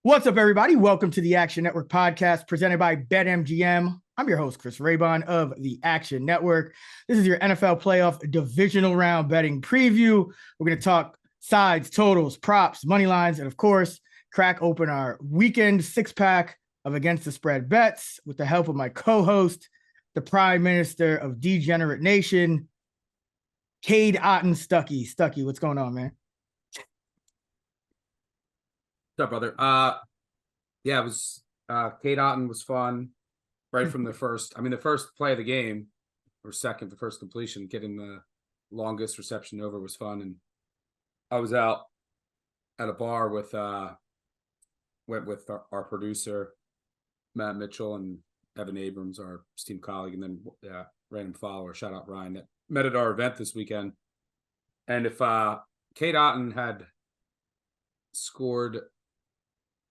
What's up, everybody? Welcome to the Action Network podcast presented by BetMGM. I'm your host, Chris Raybon of the Action Network. This is your NFL playoff divisional round betting preview. We're going to talk sides, totals, props, money lines, and of course, crack open our weekend six-pack of Against the Spread bets with the help of my co-host, the Prime Minister of Degenerate Nation, Cade Otten Stuckey. Stuckey, what's going on, man? What's up, brother? Yeah, it was Cade Otten was fun right from the first play of the game, or second, the first completion, getting the longest reception over was fun. And I was out at a bar with went with our producer Matt Mitchell and Evan Abrams, our esteemed colleague, and then random follower, shout out Ryan, that met at our event this weekend. And if Cade Otten had scored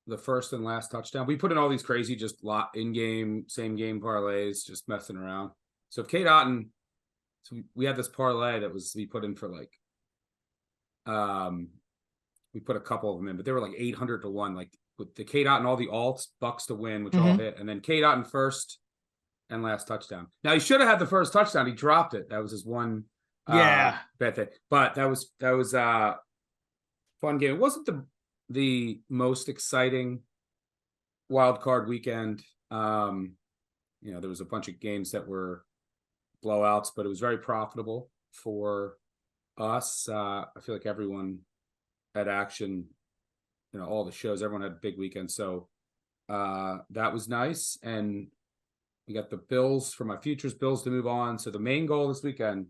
the first and last touchdown, we put in all these crazy just in-game, same-game parlays, just messing around. So if Cade Otten, we had this parlay that we put in for we put a couple of them in, but they were like 800 to 1, like with the Cade Otten, all the alts, Bucks to win, which all hit, and then Cade Otten first and last touchdown. Now he should have had the first touchdown. He dropped it. That was his one bet thing. But that was a fun game. It wasn't the most exciting wild card weekend. There was a bunch of games that were blowouts, but it was very profitable for us. I feel like everyone had action, all the shows, everyone had a big weekend. So that was nice. And we got the Bills for my futures, Bills to move on. So the main goal this weekend,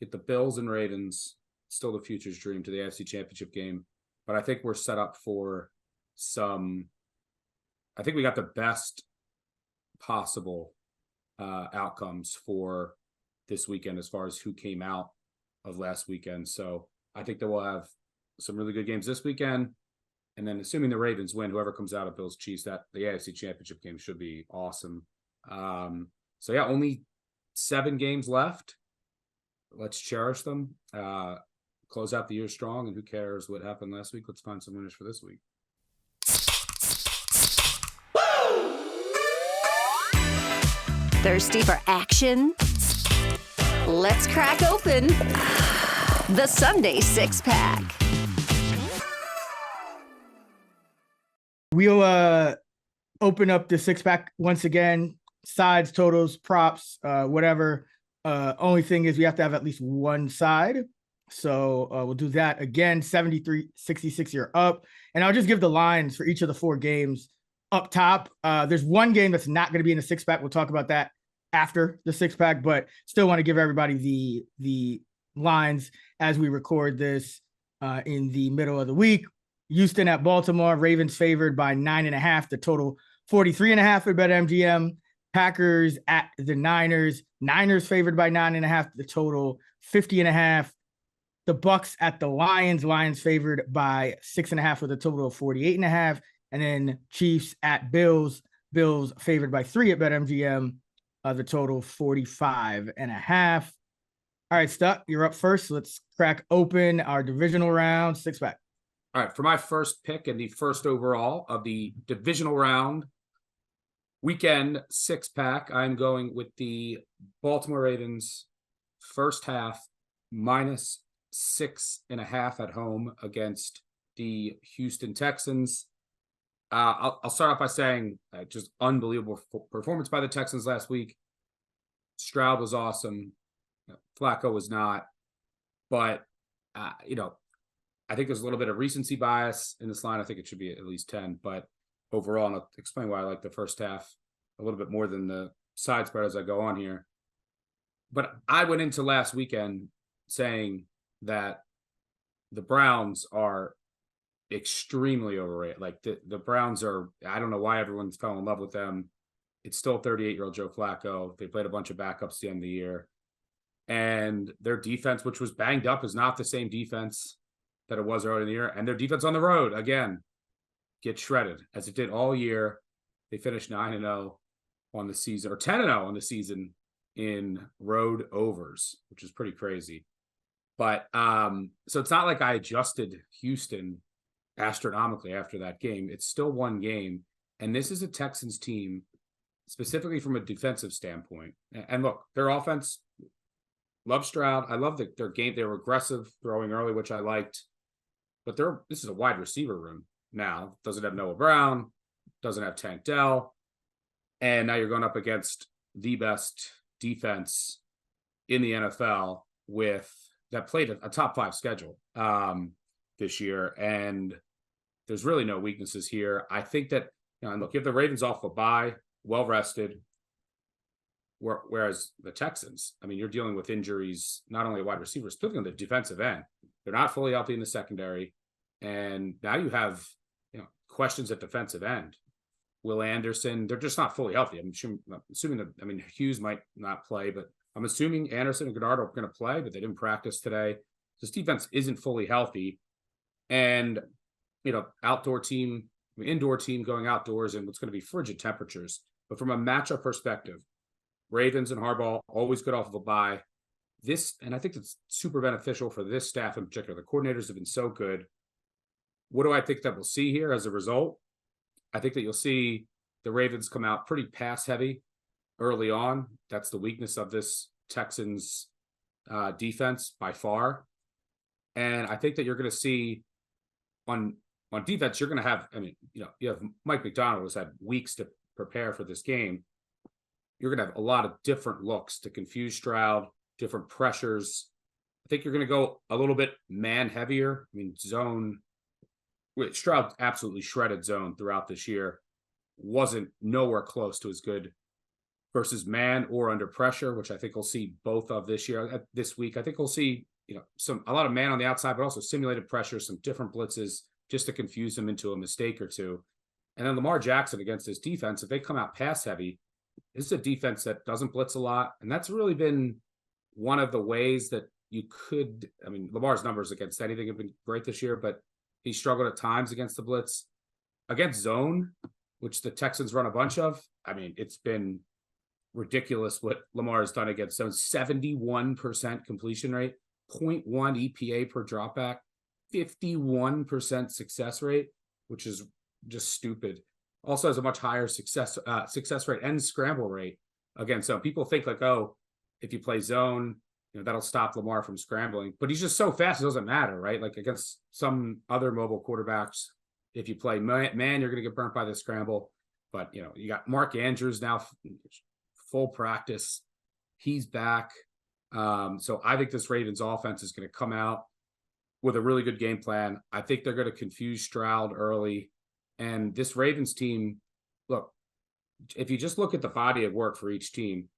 get the Bills and Ravens, still the futures dream, to the AFC Championship game. But I think we're set up for I think we got the best possible outcomes for this weekend as far as who came out of last weekend. So I think that we'll have some really good games this weekend. And then assuming the Ravens win, whoever comes out of Bills Chiefs, that the AFC Championship game should be awesome. So yeah, only 7 games left. Let's cherish them. Close out the year strong, and who cares what happened last week? Let's find some winners for this week. Thirsty for action? Let's crack open the Sunday six-pack. We'll open up the six-pack once again. Sides, totals, props, whatever. Only thing is we have to have at least one side. So we'll do that again. 73-66, you're up. And I'll just give the lines for each of the 4 games up top. There's one game that's not going to be in the six-pack. We'll talk about that after the six-pack, but still want to give everybody the lines as we record this in the middle of the week. Houston at Baltimore, Ravens favored by 9.5, the total 43.5 at BetMGM. Packers at the Niners, Niners favored by 9.5, the total 50.5. The Bucks at the Lions, Lions favored by 6.5 with a total of 48.5. And then Chiefs at Bills, Bills favored by 3 at BetMGM, the total 45.5. All right, Stuck, you're up first. So let's crack open our divisional round six-pack. All right, for my first pick and the first overall of the divisional round weekend six-pack, I'm going with the Baltimore Ravens first half minus 6.5 at home against the Houston Texans. I'll start off by saying just unbelievable performance by the Texans last week. Stroud was awesome. Flacco was not. But, I think there's a little bit of recency bias in this line. I think it should be at least 10. But overall, and I'll explain why I like the first half a little bit more than the side spread as I go on here. But I went into last weekend saying that the Browns are extremely overrated. Like the Browns are, I don't know why everyone's fell in love with them. It's still 38-year-old Joe Flacco. They played a bunch of backups at the end of the year. And their defense, which was banged up, is not the same defense that it was earlier in the year. And their defense on the road, again, gets shredded, as it did all year. They finished 9-0 on the season, or 10-0 on the season in road overs, which is pretty crazy. But so it's not like I adjusted Houston astronomically after that game. It's still one game. And this is a Texans team, specifically from a defensive standpoint. And look, their offense, love Stroud. I love their game. They were aggressive throwing early, which I liked. But this is a wide receiver room now. Doesn't have Noah Brown, doesn't have Tank Dell. And now you're going up against the best defense in the NFL that played a top 5 schedule this year. And there's really no weaknesses here. I think that, and look, you have the Ravens off a bye, well rested. Whereas the Texans, I mean, you're dealing with injuries, not only at wide receivers, particularly on the defensive end. They're not fully healthy in the secondary. And now you have, questions at defensive end. Will Anderson, they're just not fully healthy. I'm assuming that, Hughes might not play, but I'm assuming Anderson and Goddard are going to play, but they didn't practice today. This defense isn't fully healthy. And, indoor team going outdoors in what's going to be frigid temperatures. But from a matchup perspective, Ravens and Harbaugh always good off of a bye. And I think it's super beneficial for this staff in particular. The coordinators have been so good. What do I think that we'll see here as a result? I think that you'll see the Ravens come out pretty pass heavy early on. That's the weakness of this Texans defense by far. And I think that you're going to see on defense, you're going to have, you have Mike McDonald who's had weeks to prepare for this game. You're going to have a lot of different looks to confuse Stroud, different pressures. I think you're going to go a little bit man heavier. Zone. Stroud absolutely shredded zone throughout this year. Wasn't nowhere close to as good versus man or under pressure, which I think we'll see both of this week. I think we'll see, a lot of man on the outside, but also simulated pressure, some different blitzes just to confuse them into a mistake or two. And then Lamar Jackson against this defense, if they come out pass heavy, this is a defense that doesn't blitz a lot. And that's really been one of the ways that you could, Lamar's numbers against anything have been great this year, but he struggled at times against the blitz. Against zone, which the Texans run a bunch of, it's been ridiculous what Lamar has done against zone. 71% completion rate, 0.1 EPA per dropback, 51% success rate, which is just stupid. Also has a much higher success rate and scramble rate against zone. People think if you play zone, that'll stop Lamar from scrambling, but he's just so fast, it doesn't matter, right? Like against some other mobile quarterbacks, if you play man, you're going to get burnt by the scramble. But, you got Mark Andrews now, full practice. He's back. So I think this Ravens offense is going to come out with a really good game plan. I think they're going to confuse Stroud early. And this Ravens team, look, if you just look at the body of work for each team,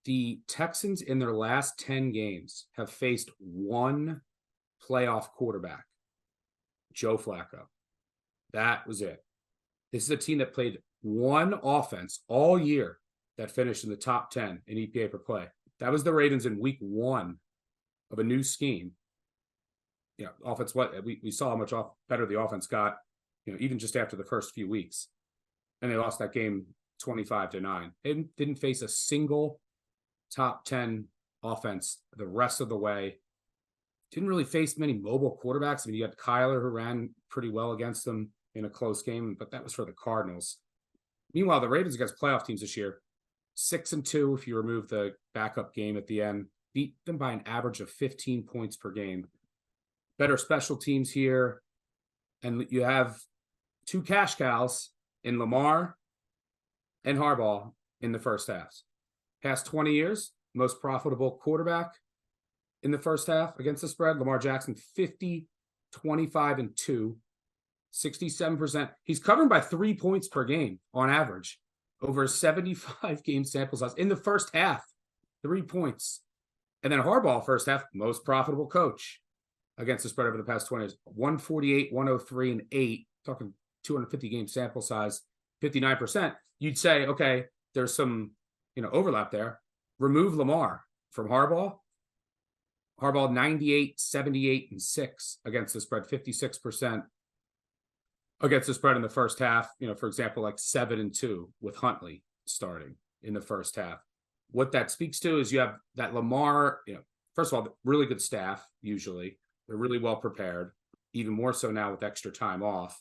the Texans in their last 10 games have faced one playoff quarterback, Joe Flacco. That was it. This is a team that played one offense all year that finished in the top 10 in EPA per play. That was the Ravens in week 1 of a new scheme. Offense, we saw how much better the offense got, even just after the first few weeks. And they lost that game 25-9. They didn't face a single top 10 offense the rest of the way. Didn't really face many mobile quarterbacks. You had Kyler who ran pretty well against them in a close game, but that was for the Cardinals. Meanwhile, the Ravens against playoff teams this year, 6-2 if you remove the backup game at the end, beat them by an average of 15 points per game. Better special teams here. And you have 2 cash cows in Lamar and Harbaugh in the first halves. Past 20 years, most profitable quarterback in the first half against the spread. Lamar Jackson, 50, 25-2, 67%. He's covering by 3 points per game on average over a 75 game sample size in the first half, 3 points. And then Harbaugh, first half, most profitable coach against the spread over the past 20 years, 148, 103, and 8, talking 250 game sample size, 59%. You'd say, okay, there's some overlap there. Remove Lamar from Harbaugh. Harbaugh 98, 78, and 6 against the spread, 56% against the spread in the first half. For example, like 7-2 with Huntley starting in the first half. What that speaks to is you have that Lamar, first of all, really good staff, usually. They're really well prepared. even more so now with extra time off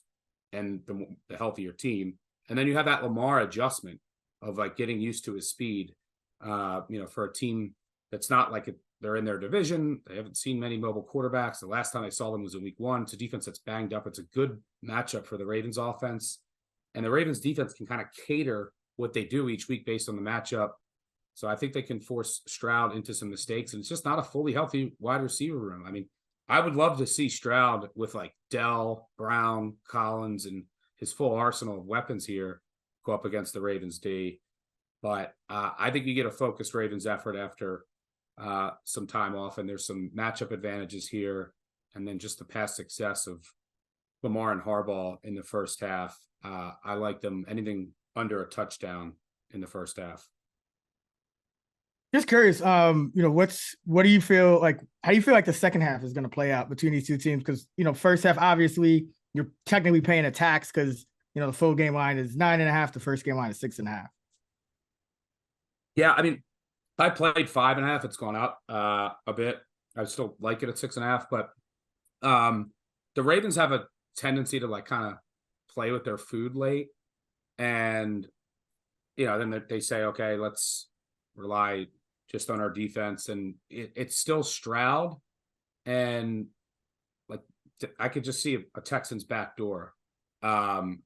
and the healthier team. And then you have that Lamar adjustment of like getting used to his speed. For a team that's not like they're in their division, they haven't seen many mobile quarterbacks. The last time I saw them was in week 1. It's a defense that's banged up. It's a good matchup for the Ravens offense. And the Ravens defense can kind of cater what they do each week based on the matchup. So I think they can force Stroud into some mistakes. And it's just not a fully healthy wide receiver room. I mean, I would love to see Stroud with like Dell, Brown, Collins, and his full arsenal of weapons here go up against the Ravens D. But I think you get a focused Ravens effort after some time off, and there's some matchup advantages here. And then just the past success of Lamar and Harbaugh in the first half. I like them anything under a touchdown in the first half. Just curious, what do you feel like? How do you feel like the second half is going to play out between these two teams? Because, first half, obviously, you're technically paying a tax because, the full game line is 9.5. The first game line is 6.5. Yeah, I mean, I played 5.5. It's gone up a bit. I still like it at 6.5, but the Ravens have a tendency to like kind of play with their food late, and then they say, okay, let's rely just on our defense, and it's still Stroud, and like I could just see a Texans backdoor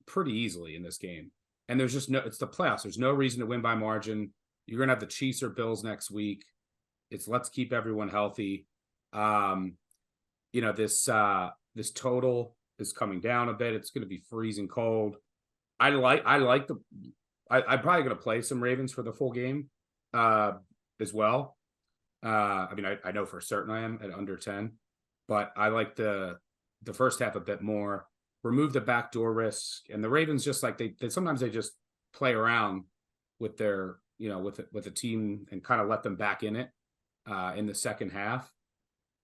pretty easily in this game. And there's just it's the playoffs. There's no reason to win by margin. You're gonna have the Chiefs or Bills next week. It's let's keep everyone healthy. This total is coming down a bit. It's gonna be freezing cold. I'm probably gonna play some Ravens for the full game as well. I know for certain I am at under 10, but I like the first half a bit more. Remove the backdoor risk, and the Ravens just like they sometimes they just play around with their with the team and kind of let them back in it in the second half.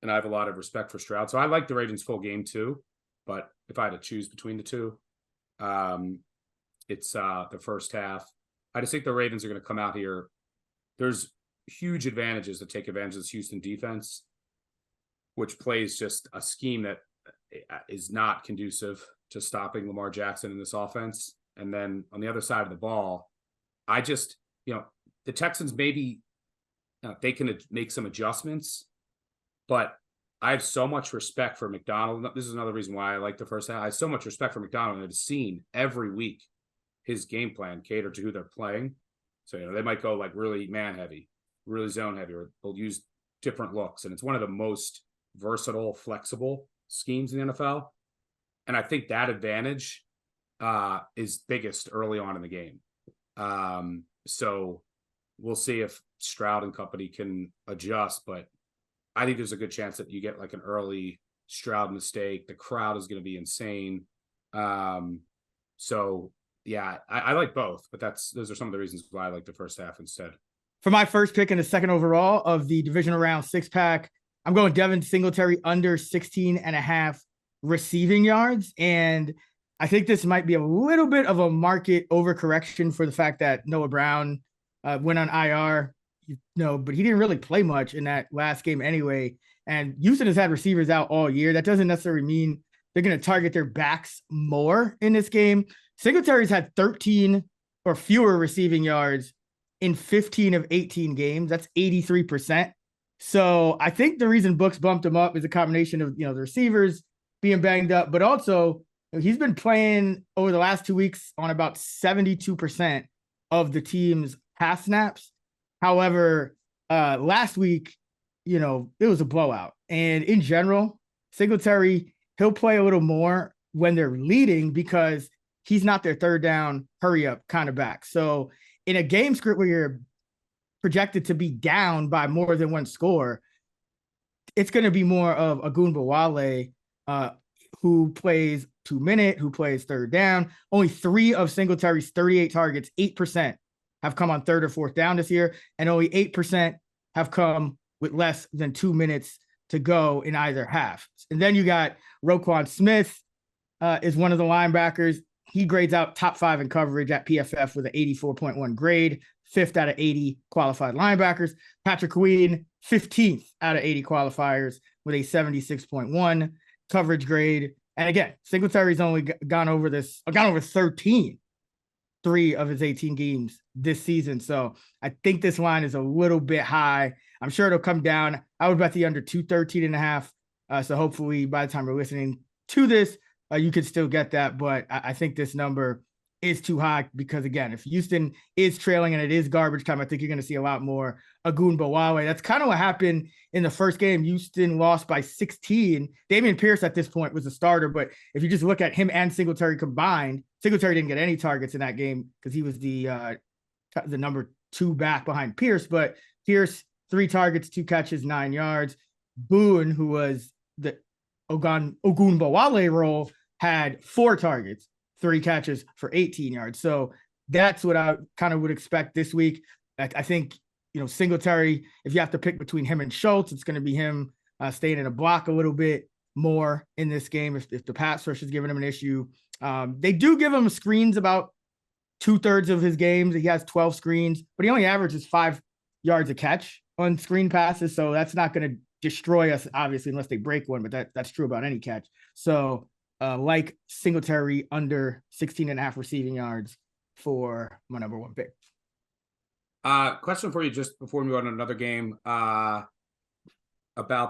And I have a lot of respect for Stroud, so I like the Ravens full game too. But if I had to choose between the two, it's the first half. I just think the Ravens are going to come out here. There's huge advantages to take advantage of this Houston defense, which plays just a scheme that is not conducive to stopping Lamar Jackson in this offense. And then on the other side of the ball, I just, the Texans maybe they can make some adjustments, but I have so much respect for McDonald. This is another reason why I like the first half. I have so much respect for McDonald, and I've seen every week his game plan cater to who they're playing. So, they might go like really man heavy, really zone heavy, or they'll use different looks. And it's one of the most versatile, flexible schemes in the NFL. And I think that advantage is biggest early on in the game. So we'll see if Stroud and company can adjust, but I think there's a good chance that you get like an early Stroud mistake. The crowd is going to be insane. So yeah, I like both, but those are some of the reasons why I like the first half instead. For my first pick in the second overall of the divisional round 6-pack, I'm going Devin Singletary under 16.5 receiving yards. And I think this might be a little bit of a market overcorrection for the fact that Noah Brown went on IR, but he didn't really play much in that last game anyway. And Houston has had receivers out all year. That doesn't necessarily mean they're going to target their backs more in this game. Singletary's had 13 or fewer receiving yards in 15 of 18 games. That's 83%. So I think the reason Books bumped him up is a combination of, the receivers being banged up, but also he's been playing over the last 2 weeks on about 72% of the team's pass snaps. However, last week, it was a blowout. And in general, Singletary, he'll play a little more when they're leading because he's not their third down, hurry up kind of back. So in a game script where you're projected to be down by more than one score, it's going to be more of Ogunbowale, who plays 2-minute, who plays third down. Only 3 of Singletary's 38 targets, 8%, have come on third or fourth down this year, and only 8% have come with less than 2 minutes to go in either half. And then you got Roquan Smith is one of the linebackers. He grades out top 5 in coverage at PFF with an 84.1 grade, 5th out of 80 qualified linebackers. Patrick Queen, 15th out of 80 qualifiers with a 76.1. coverage grade. And again, Singletary's only gone over 13, 3 of his 18 games this season. So I think this line is a little bit high. I'm sure it'll come down. I would bet the under 213.5. So hopefully by the time you're listening to this, you could still get that. But I think this number is too high because, again, if Houston is trailing and it is garbage time, I think you're going to see a lot more Ogunbowale. That's kind of what happened in the first game. Houston lost by 16. Dameon Pierce at this point was a starter, but if you just look at him and Singletary combined, Singletary didn't get any targets in that game because he was the number 2 back behind Pierce. But Pierce, 3 targets, 2 catches, 9 yards. Boone, who was the Ogunbowale role, had 4 targets, 3 catches for 18 yards. So that's what I kind of would expect this week. I think, Singletary, if you have to pick between him and Schultz, it's going to be him staying in a block a little bit more in this game if the pass rush is giving him an issue. They do give him screens about 2/3 of his games. He has 12 screens, but he only averages 5 yards a catch on screen passes. So that's not going to destroy us, obviously, unless they break one, but that's true about any catch. So like Singletary under 16.5 receiving yards for my number 1 pick. Question for you just before we move on to another game about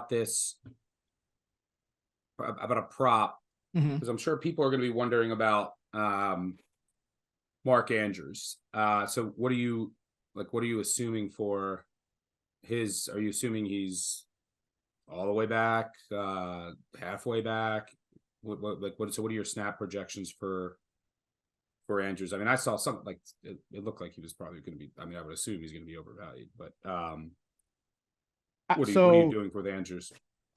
this, about a prop, because I'm sure people are going to be wondering about Mark Andrews. So what are you assuming for his? Are you assuming he's all the way back, halfway back? So what are your snap projections for Andrews? I mean, I saw something like it looked like he was probably going to be. I mean, I would assume he's going to be overvalued, but what are you doing with Andrews?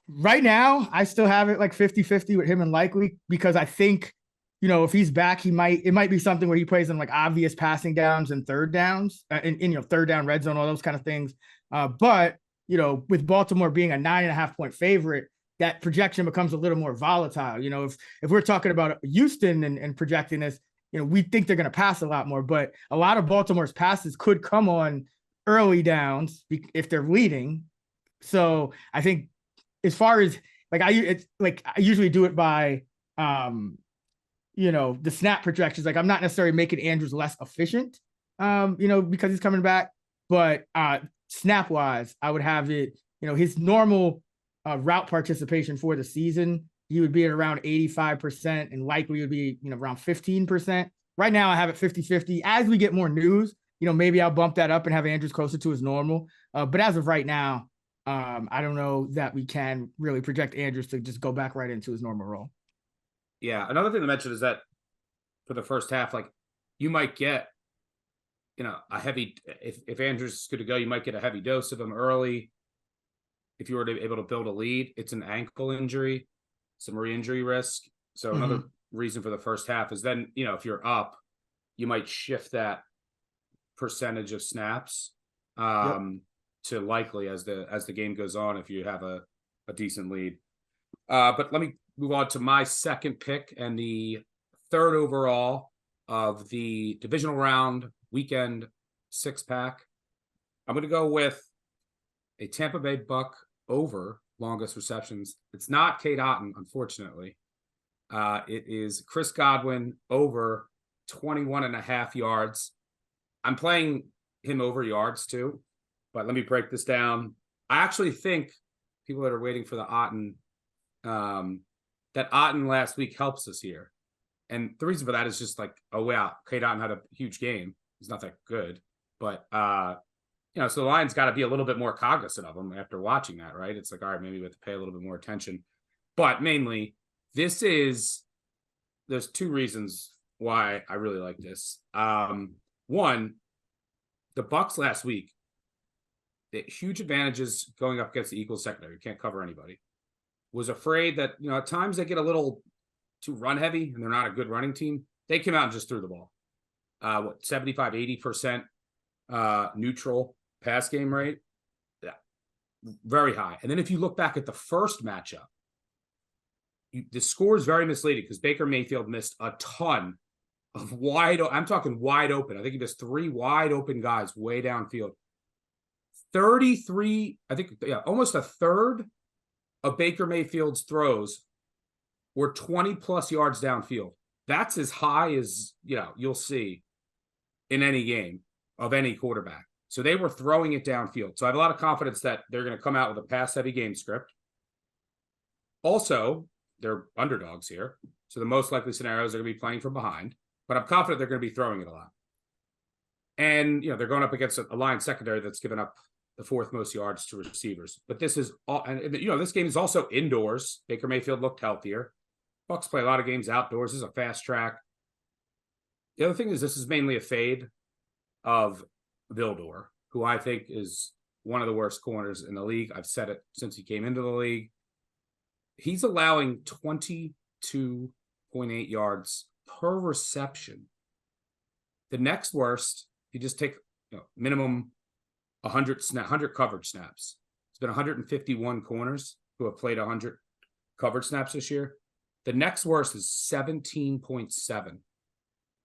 Right now, I still have it like 50-50 with him and Likely, because I think, if he's back, it might be something where he plays in like obvious passing downs and third downs, in third down, red zone, all those kind of things. But with Baltimore being a 9.5 point favorite, that projection becomes a little more volatile. If we're talking about Houston and projecting this, we think they're going to pass a lot more, but a lot of Baltimore's passes could come on early downs if they're leading. So I think, as far as I usually do it by, the snap projections. Like, I'm not necessarily making Andrews less efficient, because he's coming back, but snap wise, I would have it, his normal route participation for the season, he would be at around 85% and Likely would be, around 15%. Right now I have it 50-50. As we get more news, maybe I'll bump that up and have Andrews closer to his normal. But as of right now, I don't know that we can really project Andrews to just go back right into his normal role. Yeah. Another thing to mention is that for the first half, you might get, a heavy, if Andrews is good to go, you might get a heavy dose of him early. If you were able to build a lead, it's an ankle injury, some re-injury risk. So another reason for the first half is then, if you're up, you might shift that percentage of snaps to Likely as the game goes on, if you have a decent lead. But let me move on to my second pick and the 3rd overall of the divisional round weekend 6-pack. I'm going to go with a Tampa Bay Buck over longest receptions. It's not Cade Otton, unfortunately. It is Chris Godwin over 21.5 yards. I'm playing him over yards too, but let me break this down. I actually think people that are waiting for the Otton, that Otton last week helps us here. And the reason for that is just oh wow, Cade Otton had a huge game. He's not that good, but so the Lions got to be a little bit more cognizant of him after watching that, right? It's all right, maybe we have to pay a little bit more attention. But mainly, there's 2 reasons why I really like this. One, the Bucs last week, the huge advantages going up against the Eagles secondary. You can't cover anybody. Was afraid that, at times they get a little too run heavy and they're not a good running team. They came out and just threw the ball. 75-80% neutral pass game rate. Yeah, very high. And then if you look back at the first matchup, the score is very misleading because Baker Mayfield missed a ton of I'm talking wide open. I think he missed 3 wide open guys way downfield. 33, I think, almost a third of Baker Mayfield's throws were 20 plus yards downfield. That's as high as, you'll see in any game of any quarterback. So they were throwing it downfield. So I have a lot of confidence that they're going to come out with a pass-heavy game script. Also, they're underdogs here. So the most likely scenarios are going to be playing from behind. But I'm confident they're going to be throwing it a lot. And, they're going up against a line secondary that's given up the fourth most yards to receivers. But this is all, and this game is also indoors. Baker Mayfield looked healthier. Bucs play a lot of games outdoors. This is a fast track. The other thing is this is mainly a fade of Vildor, who I think is one of the worst corners in the league. I've said it since he came into the league. He's allowing 22.8 yards per reception. The next worst, if you just take minimum 100 coverage snaps. It's been 151 corners who have played 100 coverage snaps this year. The next worst is 17.7.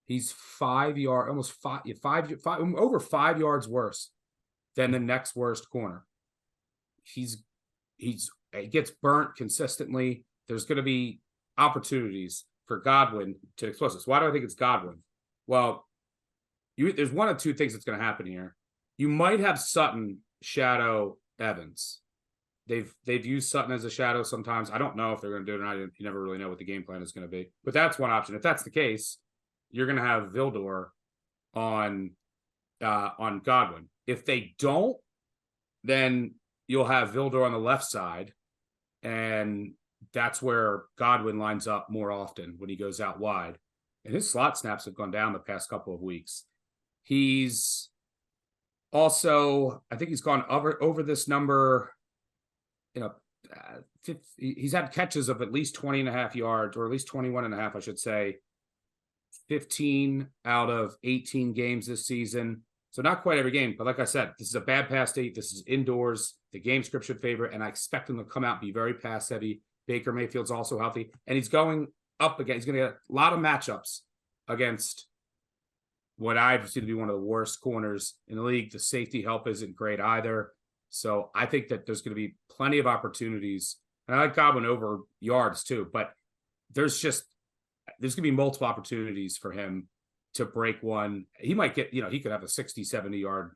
He's over 5 yards worse than the next worst corner. He gets burnt consistently. There's going to be opportunities for Godwin to expose this. Why do I think it's Godwin? Well, there's one of two things that's going to happen here. You might have Sutton shadow Evans. They've used Sutton as a shadow sometimes. I don't know if they're going to do it or not. You never really know what the game plan is going to be. But that's one option. If that's the case, you're going to have Vildor on Godwin. If they don't, then you'll have Vildor on the left side, and that's where Godwin lines up more often when he goes out wide. And his slot snaps have gone down the past couple of weeks. He's also, I think he's gone over this number. He's had catches of at least 20 and a half yards, or at least 21 and a half, I should say. 15 out of 18 games this season. So not quite every game, but like I said, this is a bad pass date. This is indoors. The game script should favor, and I expect him to come out and be very pass heavy. Baker Mayfield's also healthy, and he's going up again. He's going to get a lot of matchups against what I've seen to be one of the worst corners in the league. The safety help isn't great either. So I think that there's going to be plenty of opportunities. And I like Godwin over yards too, but there's going to be multiple opportunities for him to break one. He might get, he could have a 60, 70 yard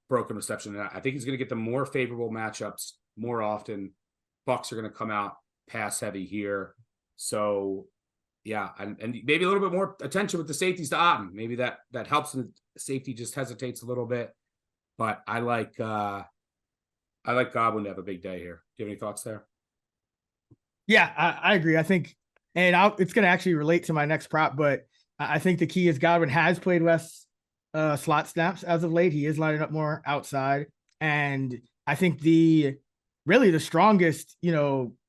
broken reception. And I think he's going to get the more favorable matchups more often. Bucs are going to come out pass heavy here. So yeah, and maybe a little bit more attention with the safeties to Otten. Maybe that helps, and the safety just hesitates a little bit. But I like Godwin to have a big day here. Do you have any thoughts there? Yeah, I agree. I think, and it's going to actually relate to my next prop, but I think the key is Godwin has played less slot snaps as of late. He is lining up more outside. And I think the strongest,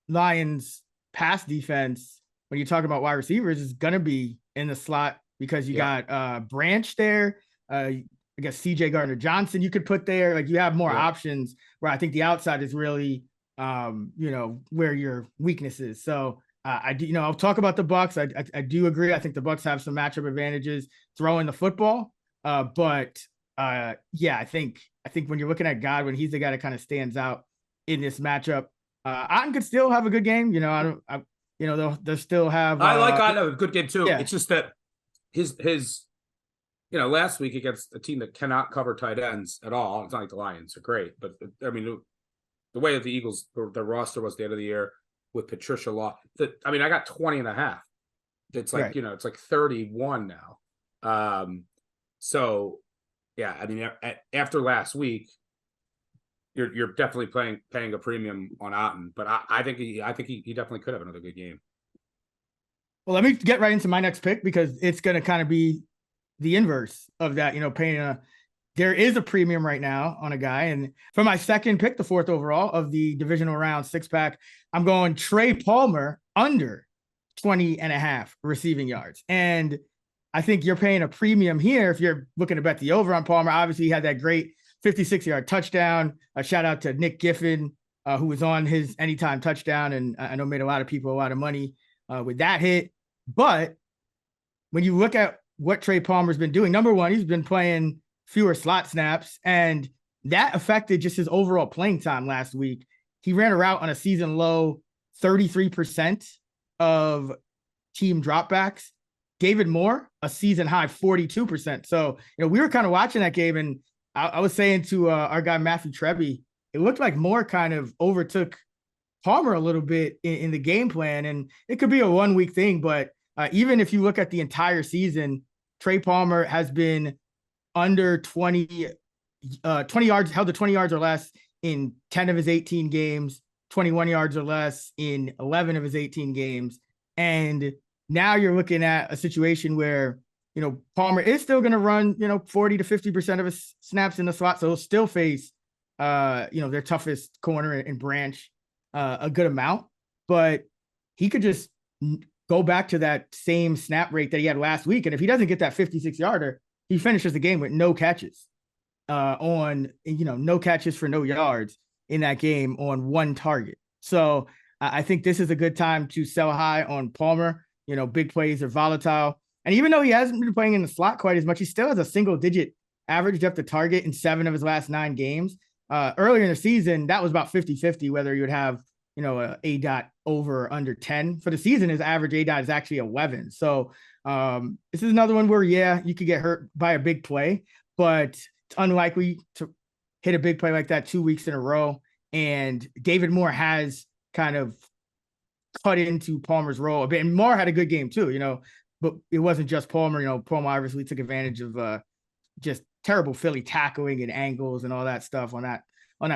Lions pass defense, when you talk about wide receivers, is going to be in the slot, because you got Branch there. I guess CJ Gardner-Johnson you could put there. Like, you have more options, where I think the outside is really, where your weakness is. So I do, I'll talk about the Bucs. I do agree. I think the Bucs have some matchup advantages throwing the football. But I think when you're looking at Godwin, he's the guy that kind of stands out in this matchup. Otten could still have a good game. They'll still have. I like Otten a good game too. Yeah. It's just that his last week against a team that cannot cover tight ends at all. It's not like the Lions are great, but I mean, the way that the Eagles, the roster was at the end of the year with Patricia Law, I got 20 and a half. It's like, right. It's like 31 now. So yeah, I mean, after last week, you're definitely paying a premium on Otten, but I think he definitely could have another good game. Well, let me get right into my next pick, because it's going to kind of be the inverse of that, paying there is a premium right now on a guy. And for my second pick, the fourth overall of the divisional round 6-pack, I'm going Trey Palmer under 20 and a half receiving yards. And I think you're paying a premium here if you're looking to bet the over on Palmer. Obviously, he had that great 56-yard touchdown. A shout out to Nick Giffen, who was on his anytime touchdown, and I know made a lot of people a lot of money with that hit. But when you look at what Trey Palmer's been doing, number one, he's been playing fewer slot snaps, and that affected just his overall playing time last week. He ran a route on a season low 33% of team dropbacks. David Moore, a season high 42%. So, we were kind of watching that game, and I was saying to our guy, Matthew Treby, it looked like Moore kind of overtook Palmer a little bit in the game plan. And it could be a 1 week thing, but even if you look at the entire season, Trey Palmer has been under 20 yards, held to 20 yards or less in 10 of his 18 games, 21 yards or less in 11 of his 18 games. And now you're looking at a situation where, Palmer is still going to run, 40 to 50% of his snaps in the slot. So he'll still face, their toughest corner and branch a good amount, but he could just go back to that same snap rate that he had last week. And if he doesn't get that 56 yarder, he finishes the game with no catches no catches for no yards in that game on one target. So I think this is a good time to sell high on Palmer. Big plays are volatile. And even though he hasn't been playing in the slot quite as much, he still has a single digit average depth of target in 7 of his last 9 games. Earlier in the season, that was about 50-50, whether you would have, a ADOT over or under 10. For the season, his average ADOT is actually 11. So this is another one where, you could get hurt by a big play, but it's unlikely to hit a big play like that 2 weeks in a row. And David Moore has kind of cut into Palmer's role a bit. And Moore had a good game too, but it wasn't just Palmer. Palmer obviously took advantage of just terrible Philly tackling and angles and all that stuff on that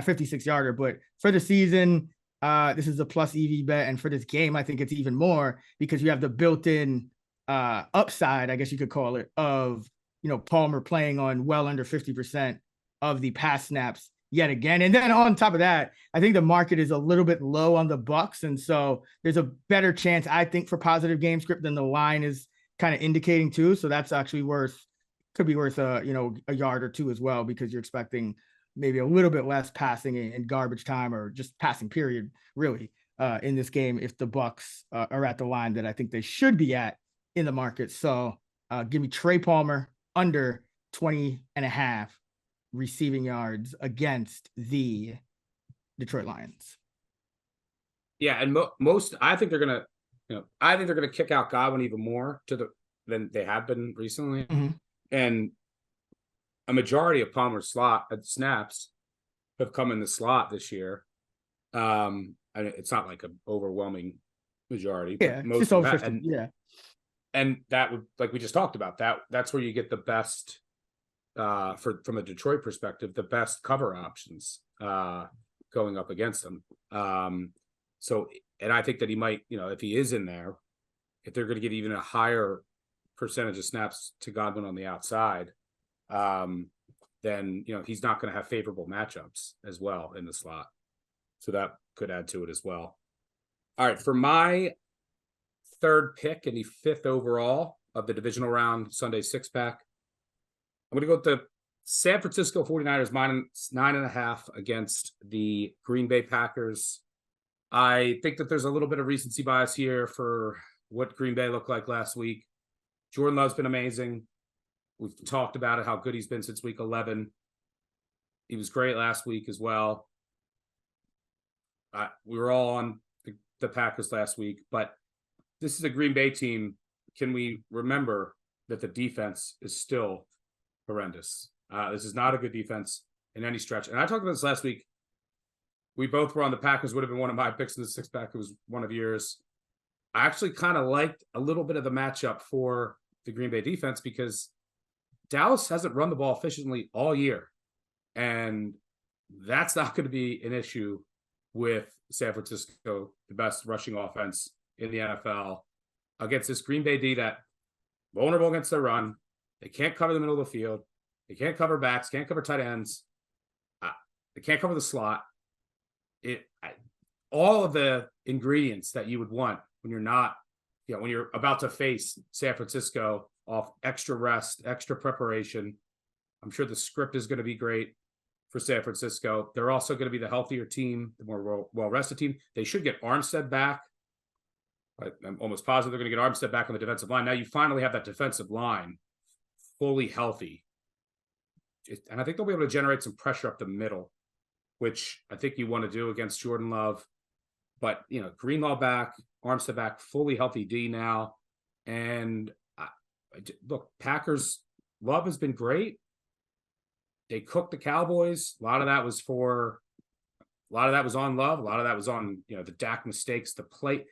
56 yarder. But for the season, this is a plus EV bet. And for this game, I think it's even more because you have the built-in upside, I guess you could call it, of, Palmer playing on well under 50% of the pass snaps yet again. And then on top of that, I think the market is a little bit low on the Bucs. And so there's a better chance, I think, for positive game script than the line is kind of indicating too. So that's actually could be worth a yard or two as well, because you're expecting maybe a little bit less passing in garbage time or just passing period really in this game if the Bucs are at the line that I think they should be at in the market. So give me Trey Palmer under 20.5 receiving yards against the Detroit Lions. Yeah, and most I think they're gonna kick out Godwin even more than they have been recently. Mm-hmm. And a majority of Palmer's snaps have come in the slot this year. And it's not like an overwhelming majority. Yeah, most just over 50. And that would, like we just talked about, that's where you get the best from a Detroit perspective, the best cover options going up against them. So, and I think that he might, if he is in there, if they're going to get even a higher percentage of snaps to Godwin on the outside, then he's not going to have favorable matchups as well in the slot. So that could add to it as well. All right, for my third pick in the 5th overall of the divisional round Sunday 6-pack, I'm going to go with the San Francisco 49ers -9.5 against the Green Bay Packers. I think that there's a little bit of recency bias here for what Green Bay looked like last week. Jordan Love's been amazing. We've talked about it, how good he's been since week 11. He was great last week as well. We were all on the Packers last week, but this is a Green Bay team. Can we remember that the defense is still horrendous? This is not a good defense in any stretch. And I talked about this last week. We both were on the Packers. Would have been one of my picks in the 6-pack. It was one of yours. I actually kind of liked a little bit of the matchup for the Green Bay defense because Dallas hasn't run the ball efficiently all year. And that's not going to be an issue with San Francisco, the best rushing offense in the NFL, against this Green Bay D that vulnerable against their run. They can't cover the middle of the field. They can't cover backs, can't cover tight ends. They can't cover the slot. All of the ingredients that you would want when you're not, when you're about to face San Francisco off extra rest, extra preparation. I'm sure the script is going to be great for San Francisco. They're also going to be the healthier team, the more well-rested team. They should get Armstead back. I'm almost positive they're going to get Armstead back on the defensive line. Now you finally have that defensive line fully healthy. And I think they'll be able to generate some pressure up the middle, which I think you want to do against Jordan Love. But, Greenlaw back, Armstead back, fully healthy D now. And look, Packers, Love has been great. They cooked the Cowboys. A lot of that was on Love. A lot of that was on, the Dak mistakes, the play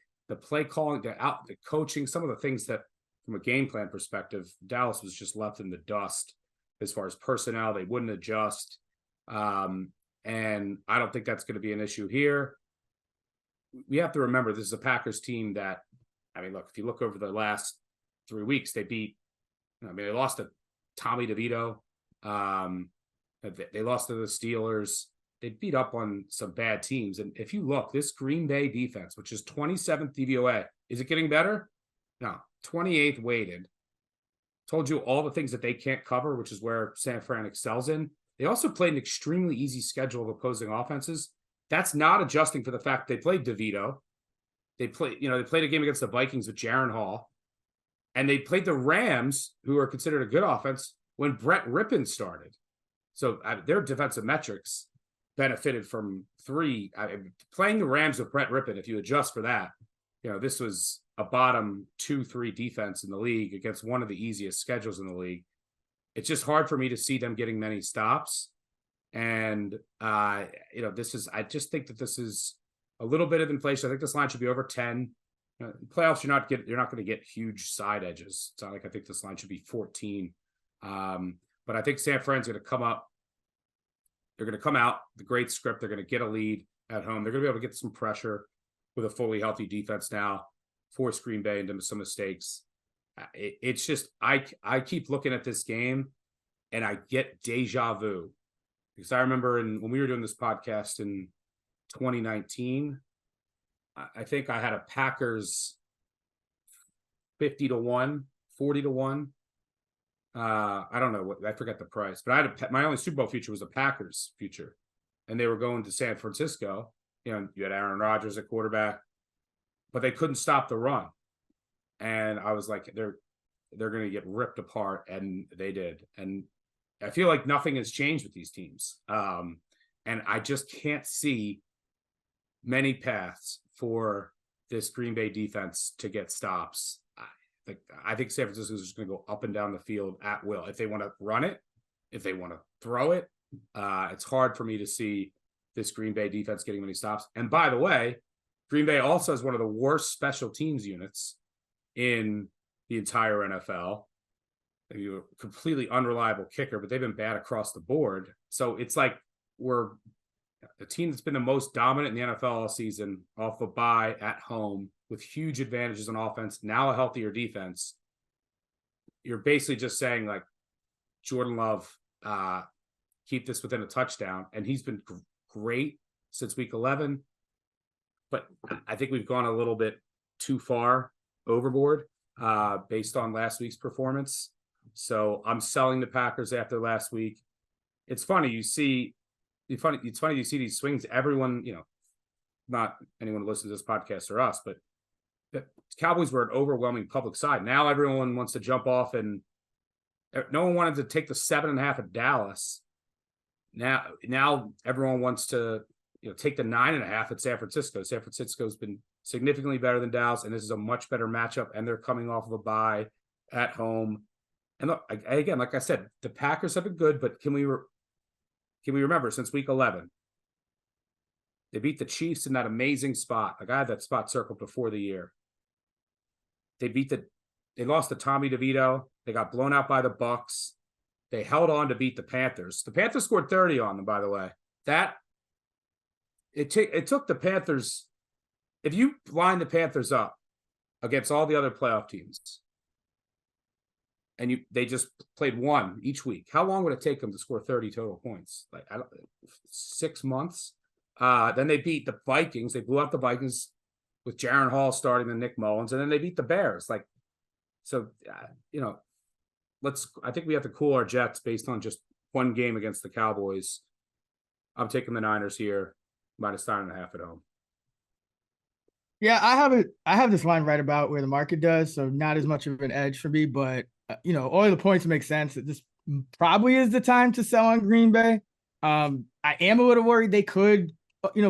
calling, the coaching, some of the things that from a game plan perspective, Dallas was just left in the dust as far as personnel. They wouldn't adjust. And I don't think that's going to be an issue here. We have to remember this is a Packers team that, look, if you look over the last 3 weeks, they beat, they lost to Tommy DeVito. They lost to the Steelers. They beat up on some bad teams. And if you look, this Green Bay defense, which is 27th DVOA, is it getting better? No, 28th weighted. Told you all the things that they can't cover, which is where San Fran excels in. They also played an extremely easy schedule of opposing offenses. That's not adjusting for the fact they played DeVito. They played a game against the Vikings with Jaron Hall. And they played the Rams, who are considered a good offense, when Brett Rippon started. So their defensive metrics benefited from playing the Rams with Brett Rippon. If you adjust for that, this was a bottom 2-3 defense in the league against one of the easiest schedules in the league. It's just hard for me to see them getting many stops. And, I just think that this is a little bit of inflation. I think this line should be over 10. Playoffs, you're not going to get huge side edges. It's not like I think this line should be 14. But I think San Fran's going to come up. They're going to come out, the great script. They're going to get a lead at home. They're going to be able to get some pressure with a fully healthy defense now, force Green Bay into some mistakes. It's just, I keep looking at this game and I get deja vu. Because I remember when we were doing this podcast in 2019, I think I had a Packers 50-1, 40-1. I don't know I forgot the price, but I had my only Super Bowl future was a Packers future, and they were going to San Francisco. You had Aaron Rodgers at quarterback, but they couldn't stop the run, and I was like, they're going to get ripped apart, and they did. And I feel like nothing has changed with these teams, and I just can't see many paths for this Green Bay defense to get stops. I think San Francisco is just going to go up and down the field at will. If they want to run it, if they want to throw it, it's hard for me to see this Green Bay defense getting many stops. And by the way, Green Bay also has one of the worst special teams units in the entire NFL. You're a completely unreliable kicker, but they've been bad across the board. So it's like we're the team that's been the most dominant in the NFL all season, off a bye at home with huge advantages on offense, now a healthier defense. You're basically just saying, like, Jordan Love, keep this within a touchdown. And he's been great since week 11. But I think we've gone a little bit too far overboard based on last week's performance. So I'm selling the Packers after last week. It's funny you see these swings. Everyone, not anyone who listens to this podcast or us, but the Cowboys were an overwhelming public side. Now everyone wants to jump off, and no one wanted to take the 7.5 at Dallas. Now everyone wants to take the 9.5 at San Francisco. San Francisco's been significantly better than Dallas, and this is a much better matchup. And they're coming off of a bye at home. And look, again, like I said, the Packers have been good, but can we remember since week 11? They beat the Chiefs in that amazing spot. Like, I had that spot circled before the year. They lost to Tommy DeVito. They got blown out by the Bucs. They held on to beat the Panthers. The Panthers scored 30 on them, by the way. It took the Panthers. If you line the Panthers up against all the other playoff teams, and they just played one each week, how long would it take them to score 30 total points? 6 months. Then they beat the Vikings. They blew out the Vikings with Jaron Hall starting and Nick Mullins, and then they beat the Bears. I think we have to cool our jets based on just one game against the Cowboys. I'm taking the Niners here, -9.5 at home. Yeah, I have this line right about where the market does, so not as much of an edge for me, but all the points make sense. This probably is the time to sell on Green Bay. I am a little worried they could,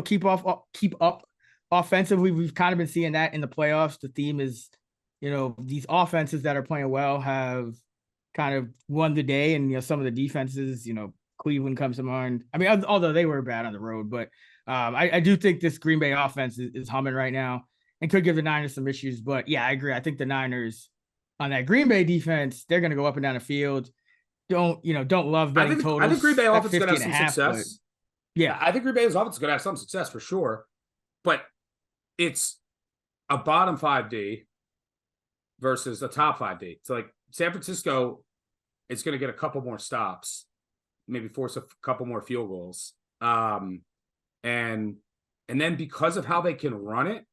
keep up offensively, we've kind of been seeing that in the playoffs. The theme is, these offenses that are playing well have kind of won the day, and some of the defenses, Cleveland comes to mind. I mean, although they were bad on the road, but I do think this Green Bay offense is humming right now and could give the Niners some issues. But yeah, I agree. I think the Niners on that Green Bay defense, they're going to go up and down the field. Don't love betting totals. I think Green Bay offense is going to have some half, success. Yeah, I think Green Bay's offense is going to have some success for sure, but it's a bottom 5D versus a top 5D. So like San Francisco is going to get a couple more stops, maybe force a couple more field goals. And then because of how they can run it,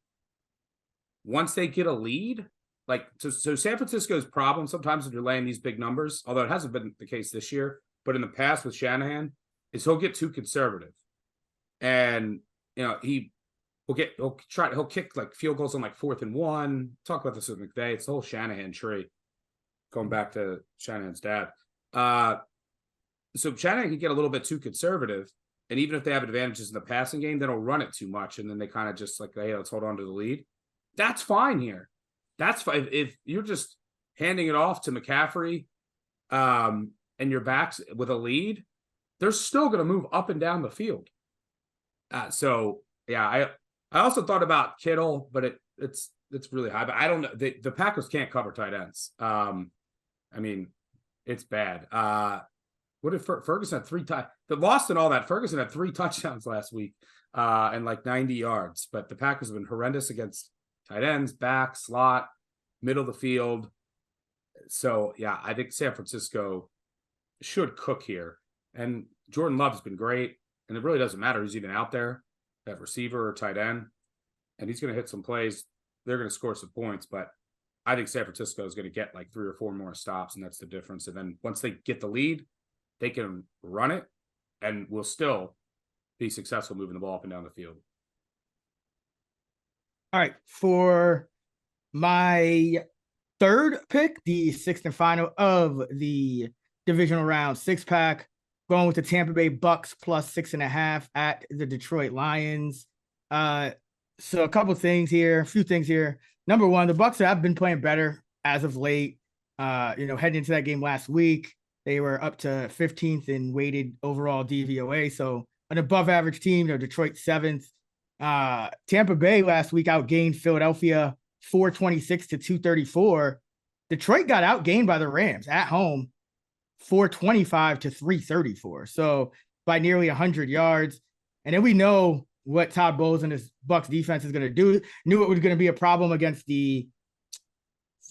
once they get a lead, like so San Francisco's problem sometimes if you're laying these big numbers, although it hasn't been the case this year, but in the past with Shanahan, is he'll get too conservative. And he'll kick like field goals on like 4th and 1. Talk about this with McVay. It's the whole Shanahan tree. Going back to Shanahan's dad. So Shanahan can get a little bit too conservative. And even if they have advantages in the passing game, they don't run it too much. And then they kind of just like, hey, let's hold on to the lead. That's fine here. That's fine. If you're just handing it off to McCaffrey and your backs with a lead, they're still going to move up and down the field. So, yeah, I also thought about Kittle, but it's really high. But I don't know. The Packers can't cover tight ends. I mean, it's bad. What if Ferguson had 3 touchdowns? The lost and all that. Ferguson had 3 touchdowns last week and like 90 yards. But the Packers have been horrendous against tight ends, back, slot, middle of the field. So, yeah, I think San Francisco should cook here. And Jordan Love's been great. And it really doesn't matter who's even out there, that receiver or tight end. And he's going to hit some plays. They're going to score some points. But I think San Francisco is going to get like 3 or 4 more stops, and that's the difference. And then once they get the lead, they can run it and will still be successful moving the ball up and down the field. All right. For my third pick, the 6th and final of the divisional round 6-pack, going with the Tampa Bay Bucks plus 6.5 at the Detroit Lions. So a few things here. Number one, the Bucks have been playing better as of late. Heading into that game last week, they were up to 15th in weighted overall DVOA. So an above average team. Detroit 7th. Tampa Bay last week outgained Philadelphia 426 to 234. Detroit got outgained by the Rams at home 425 to 334. So by nearly 100 yards. And then we know what Todd Bowles and his Bucks defense is going to do. Knew it was going to be a problem against knew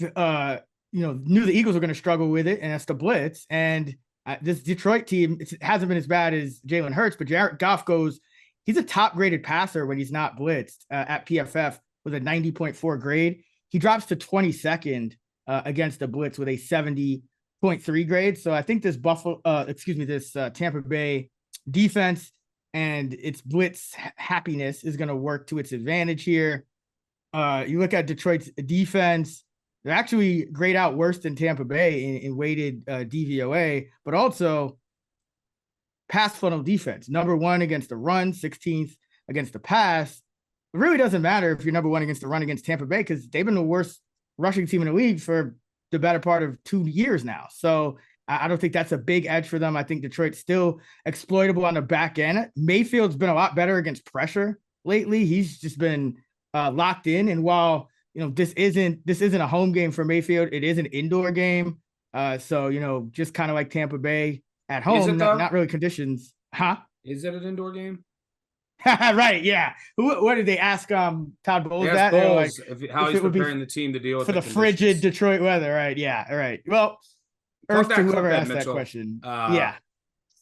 the Eagles were going to struggle with it, and that's the blitz. And this Detroit team, it hasn't been as bad as Jalen Hurts, but Jared Goff he's a top graded passer when he's not blitzed at PFF with a 90.4 grade. He drops to 22nd against the blitz with a 70.3 grade. So I think this Tampa Bay defense and its blitz happiness is going to work to its advantage here. You look at Detroit's defense, they're actually grayed out worse than Tampa Bay in weighted DVOA, but also pass funnel defense. Number 1 against the run, 16th against the pass. It really doesn't matter if you're number 1 against the run against Tampa Bay because they've been the worst rushing team in the league for the better part of 2 years now. So I don't think that's a big edge for them. I think Detroit's still exploitable on the back end. Mayfield's been a lot better against pressure lately. He's just been locked in. And while this isn't a home game for Mayfield, it is an indoor game. So just kind of like Tampa Bay at home, not really conditions. Huh? Is it an indoor game? Right, yeah. What did they ask Todd Bowles that? Bowles, how he's preparing the team to deal with for the frigid Detroit weather, right? Yeah, all right. Well, Earth to whoever asked that question. Yeah.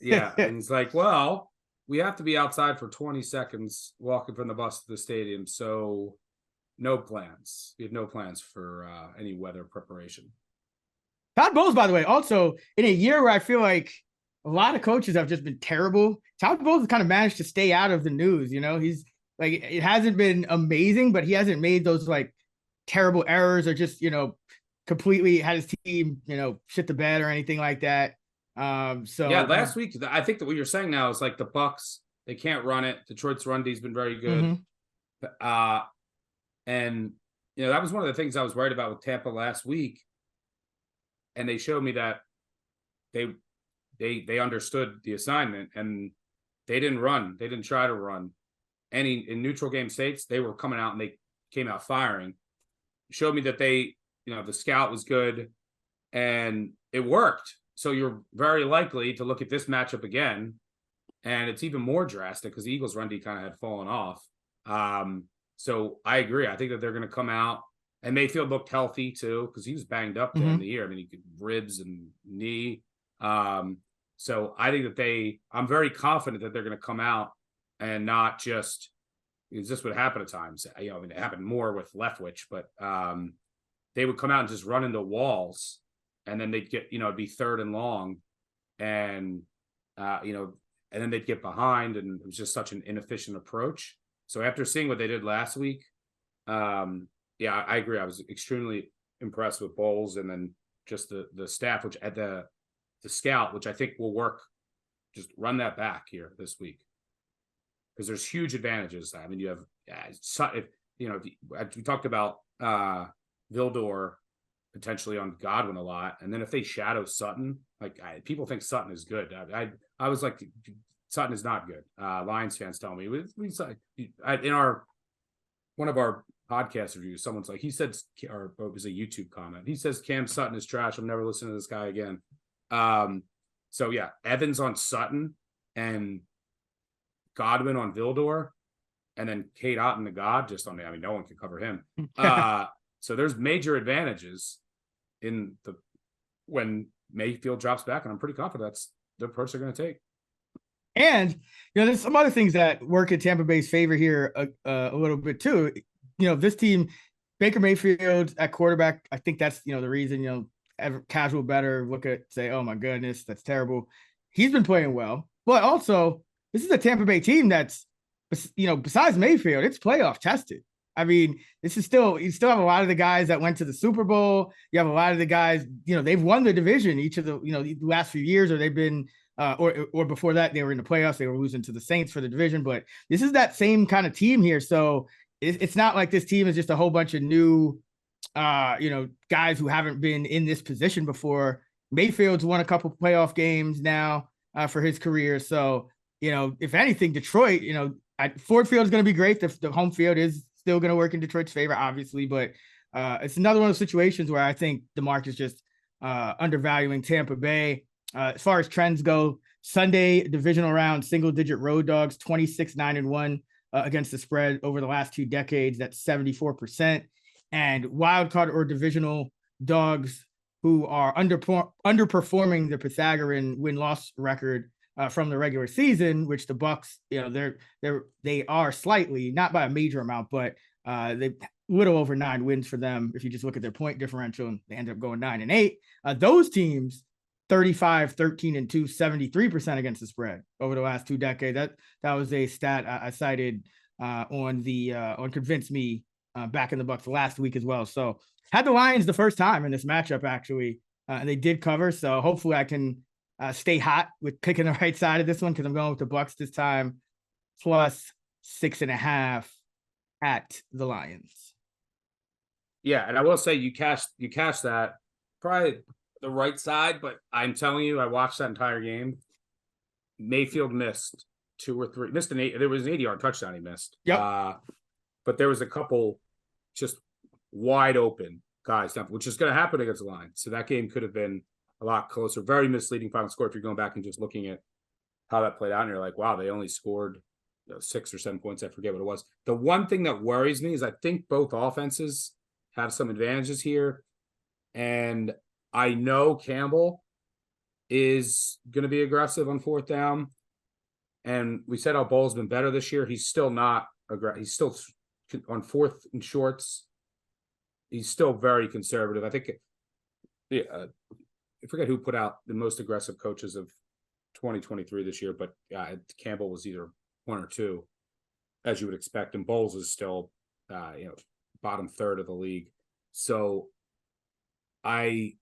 And he's like, well, we have to be outside for 20 seconds walking from the bus to the stadium, so no plans. We have no plans for any weather preparation. Todd Bowles, by the way, also in a year where I feel like a lot of coaches have just been terrible, Todd Bowles has kind of managed to stay out of the news. He's like, it hasn't been amazing, but he hasn't made those like terrible errors or just, completely had his team, shit the bed or anything like that. Last week, I think that what you're saying now is like the Bucks, they can't run it. Detroit's run D's been very good. And that was one of the things I was worried about with Tampa last week. And they showed me that they understood the assignment, and they didn't run. They didn't try to run. In neutral game states, they were coming out and they came out firing. Showed me that the scout was good and it worked. So you're very likely to look at this matchup again, and it's even more drastic because the Eagles' run D kind of had fallen off. So I agree. I think that they're going to come out, and Mayfield looked healthy too because he was banged up there in the year. I mean, he could ribs and knee. So I think that I'm very confident that they're going to come out and not just, because this would happen at times. I mean, it happened more with Leftwich, but they would come out and just run into walls, and then they'd get, it'd be 3rd and long, and and then they'd get behind, and it was just such an inefficient approach. So after seeing what they did last week, I agree. I was extremely impressed with Bowles, and then just the staff, which at the scout, which I think will work. Just run that back here this week, because there's huge advantages. I mean, you have we talked about Vildor potentially on Godwin a lot, and then if they shadow Sutton, people think Sutton is good. I was like, Sutton is not good. Lions fans tell me in one of our podcast reviews, someone's like, he said, or it was a YouTube comment, he says Cam Sutton is trash. I'm never listening to this guy again. So yeah, Evans on Sutton and Godwin on Vildor, and then Kate Otten to God just on no one can cover him. So there's major advantages when Mayfield drops back, and I'm pretty confident that's the approach they're going to take. And there's some other things that work in Tampa Bay's favor here a little bit too. This team, Baker Mayfield at quarterback, I think that's the reason. Casual better look at say, oh my goodness, that's terrible. He's been playing well, but also this is a Tampa Bay team that's besides Mayfield, it's playoff tested. I mean, you still have a lot of the guys that went to the Super Bowl. You have a lot of the guys, they've won the division each of the last few years, or they've been or before that they were in the playoffs. They were losing to the Saints for the division, but this is that same kind of team here. So it's not like this team is just a whole bunch of new guys who haven't been in this position before. Mayfield's won a couple playoff games now for his career. So, if anything, Detroit, Ford Field is going to be great. The home field is still going to work in Detroit's favor, obviously, but it's another one of those situations where I think the market is just undervaluing Tampa Bay. As far as trends go, Sunday divisional round, single-digit road dogs, 26-9-1 against the spread over the last 2 decades. That's 74%. And wild card or divisional dogs who are underperforming the Pythagorean win-loss record from the regular season, which the Bucs, they are slightly, not by a major amount, but they little over 9 wins for them. If you just look at their point differential, and they end up going 9-8. Those teams, 35-13-2, 73% against the spread over the last 2 decades. That was a stat I cited on Convince Me back in the Bucs last week as well. So had the Lions the first time in this matchup, actually, and they did cover. So hopefully I can stay hot with picking the right side of this one, because I'm going with the Bucs this time, plus 6.5 at the Lions. Yeah, and I will say you cashed that probably the right side, but I'm telling you, I watched that entire game. Mayfield missed 2 or 3, missed there was an 80-yard touchdown he missed. Yep. But there was a couple just wide open guys, which is going to happen against the Lions. So that game could have been a lot closer. Very misleading final score if you're going back and just looking at how that played out. And you're like, wow, they only scored 6 or 7 points. I forget what it was. The one thing that worries me is I think both offenses have some advantages here. And I know Campbell is going to be aggressive on 4th down. And we said how Bowles been better this year. He's still not aggressive. He's still on 4th and shorts. He's still very conservative. I think I forget who put out the most aggressive coaches of 2023 this year, but Campbell was either 1 or 2, as you would expect. And Bowles is still, bottom 3rd of the league. So I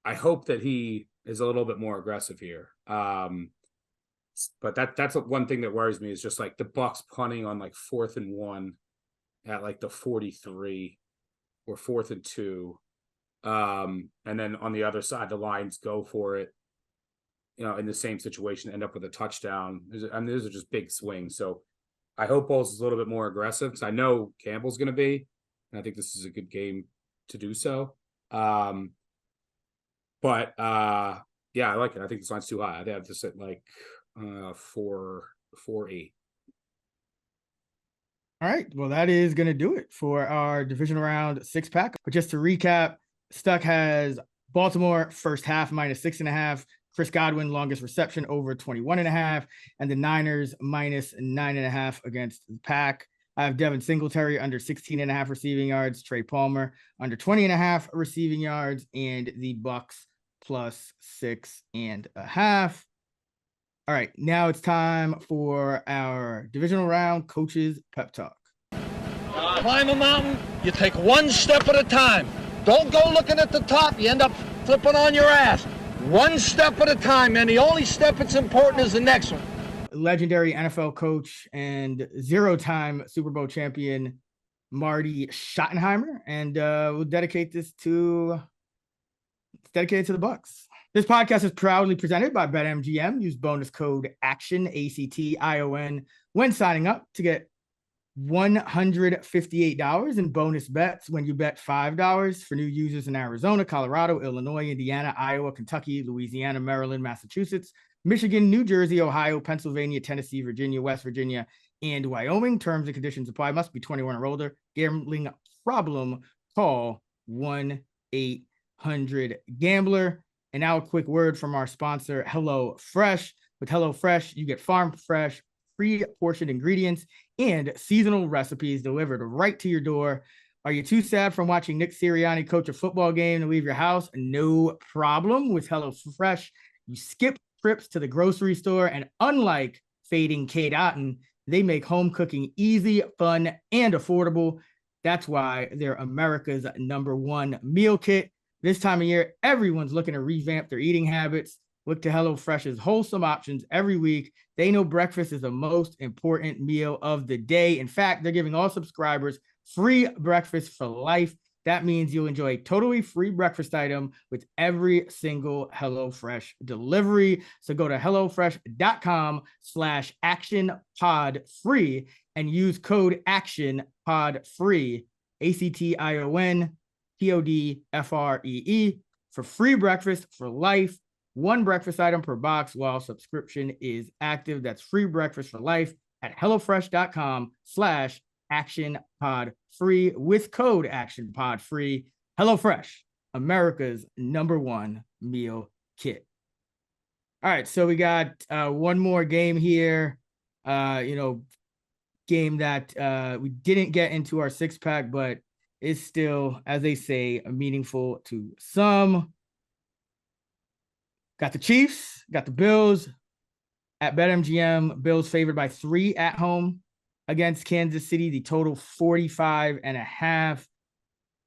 hope that he is a little bit more aggressive here. But that's one thing that worries me is just like the Bucs punting on like 4th and 1 at like the 43 or 4th and 2. And then on the other side, the Lions go for it, in the same situation, end up with a touchdown. Those are just big swings. So I hope Bowles is a little bit more aggressive because I know Campbell's going to be, and I think this is a good game to do so. But yeah, I like it. I think this line's too high. I have this at like 4-8. All right. Well, that is going to do it for our divisional round 6-pack. But just to recap, Stuck has Baltimore first half -6.5. Chris Godwin, longest reception over 21.5. And the Niners -9.5 against the Pack. I have Devin Singletary under 16.5 receiving yards. Trey Palmer under 20.5 receiving yards. And the Bucks +6.5. All right, now it's time for our divisional round coaches pep talk. Climb a mountain, you take one step at a time. Don't go looking at the top, you end up flipping on your ass. One step at a time, man. The only step that's important is the next one. Legendary NFL coach and 0-time Super Bowl champion, Marty Schottenheimer. And we'll dedicate this to the Bucks. This podcast is proudly presented by BetMGM. Use bonus code ACTION, ACTION, when signing up to get $158 in bonus bets when you bet $5 for new users in Arizona, Colorado, Illinois, Indiana, Iowa, Kentucky, Louisiana, Maryland, Massachusetts, Michigan, New Jersey, Ohio, Pennsylvania, Tennessee, Virginia, West Virginia, and Wyoming. Terms and conditions apply. Must be 21 or older. Gambling problem? Call 1-800-GAMBLER. And now a quick word from our sponsor, HelloFresh. With HelloFresh, you get farm fresh, pre-portioned ingredients and seasonal recipes delivered right to your door. Are you too sad from watching Nick Sirianni coach a football game to leave your house? No problem. With HelloFresh, you skip trips to the grocery store, and unlike fading Kate Otten, they make home cooking easy, fun, and affordable. That's why they're America's #1 meal kit. This time of year, everyone's looking to revamp their eating habits. Look to HelloFresh's wholesome options every week. They know breakfast is the most important meal of the day. In fact, they're giving all subscribers free breakfast for life. That means you'll enjoy a totally free breakfast item with every single HelloFresh delivery. So go to HelloFresh.com/ActionPodFree and use code ActionPodFree, ActionPodFree for free breakfast for life. One breakfast item per box while subscription is active. That's free breakfast for life at HelloFresh.com/ActionPodFree with code ActionPodFree. HelloFresh, America's #1 meal kit. All right, so we got one more game here. Game that we didn't get into our 6-pack, but is still, as they say, meaningful to some. Got the Chiefs, got the Bills at BetMGM. Bills favored by 3 at home against Kansas City. The total 45.5.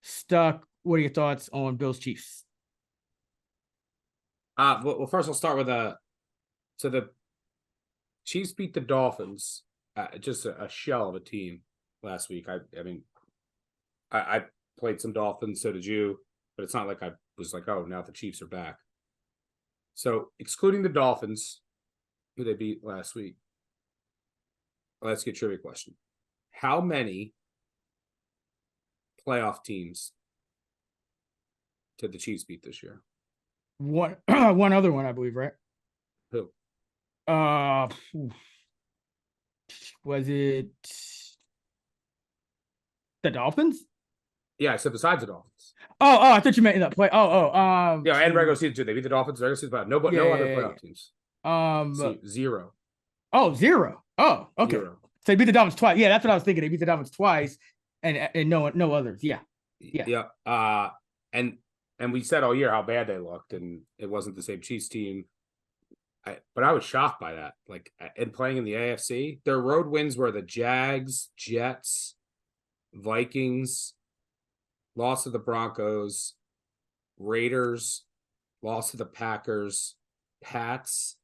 Stuck. What are your thoughts on Bills Chiefs? Well, first I'll start with so the Chiefs beat the Dolphins, just a shell of a team last week. I played some Dolphins, so did you, but it's not like I was like, oh, now the Chiefs are back. So excluding the Dolphins, who they beat last week, let's get trivia question. How many playoff teams did the Chiefs beat this year? One other one, I believe, right? Who? Was it the Dolphins? Yeah, I said besides the Dolphins. Oh, I thought you meant in that play. Yeah, and regular season too. They beat the Dolphins regular season, but no other playoff teams. 0. Oh, 0. Oh, okay. 0. So they beat the Dolphins twice. Yeah, that's what I was thinking. They beat the Dolphins twice, and no others. Yeah. And we said all year how bad they looked, and it wasn't the same Chiefs team. But I was shocked by that. Like, and playing in the AFC, their road wins were the Jags, Jets, Vikings, loss to the Broncos, Raiders, loss to the Packers, Pats,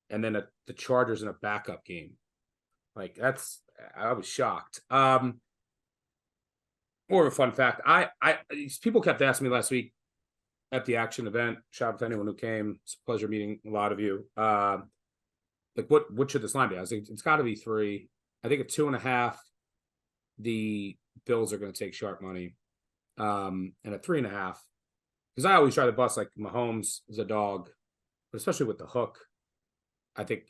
and then the Chargers in a backup game. Like, I was shocked. More of a fun fact. These people kept asking me last week at the action event. Shout out to anyone who came. It's a pleasure meeting a lot of you. Like what should this line be? I was like, it's got to be 3. I think at 2.5, the Bills are going to take sharp money. And at 3.5, because I always try to bust like Mahomes is a dog, but especially with the hook, I think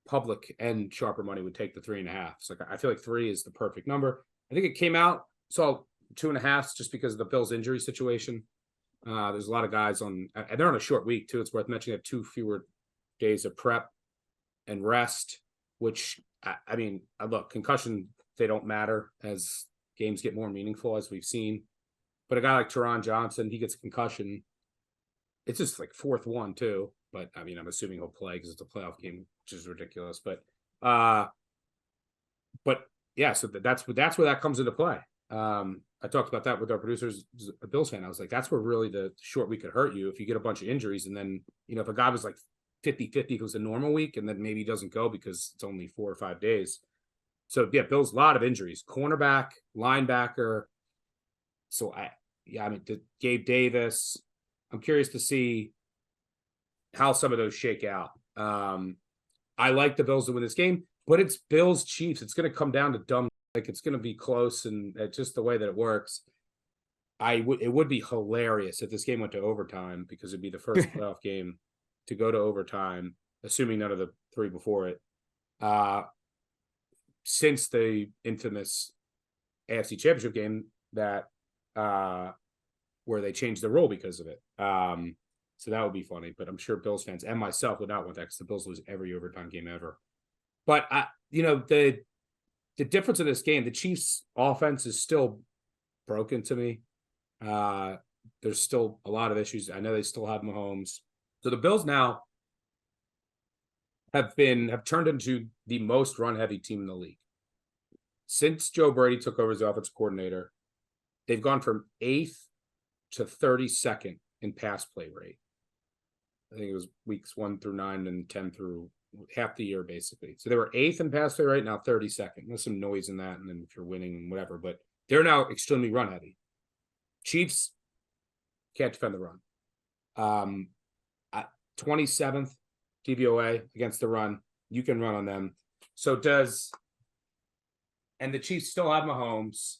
public and sharper money would take the 3.5. So like, I feel like 3 is the perfect number. I think it came out so 2.5 just because of the Bills injury situation. There's a lot of guys and they're on a short week too. It's worth mentioning they have 2 fewer days of prep and rest, which I mean, look, concussion, they don't matter as games get more meaningful, as we've seen. But a guy like Teron Johnson, he gets a concussion. It's just like 4th one too. But I mean, I'm assuming he'll play because it's a playoff game, which is ridiculous. But yeah, so that's where that comes into play. I talked about that with our producers, a Bills fan. I was like, that's where really the short week could hurt you if you get a bunch of injuries. And then, if a guy was like 50-50, if it was a normal week, and then maybe he doesn't go because it's only 4 or 5 days. So yeah, Bills, a lot of injuries, cornerback, linebacker. So Gabe Davis, I'm curious to see how some of those shake out. I like the Bills to win this game, but it's Bills Chiefs. It's going to come down to dumb. Like it's going to be close, and just the way that it works. It would be hilarious if this game went to overtime, because it'd be the first playoff game to go to overtime, assuming none of the 3 before it. Since the infamous AFC Championship game that where they changed the rule because of it. So that would be funny, but I'm sure Bills fans and myself would not want that, because the Bills lose every overtime game ever. But the difference in this game, the Chiefs' offense is still broken to me. There's still a lot of issues. I know they still have Mahomes. So the Bills now have turned into the most run-heavy team in the league. Since Joe Brady took over as the offensive coordinator, they've gone from 8th to 32nd in pass play rate. I think it was weeks 1 through 9 and 10 through half the year, basically. So they were 8th in pass play rate, now 32nd. There's some noise in that, and then if you're winning, whatever. But they're now extremely run heavy. Chiefs can't defend the run. 27th DVOA against the run. You can run on them. And the Chiefs still have Mahomes.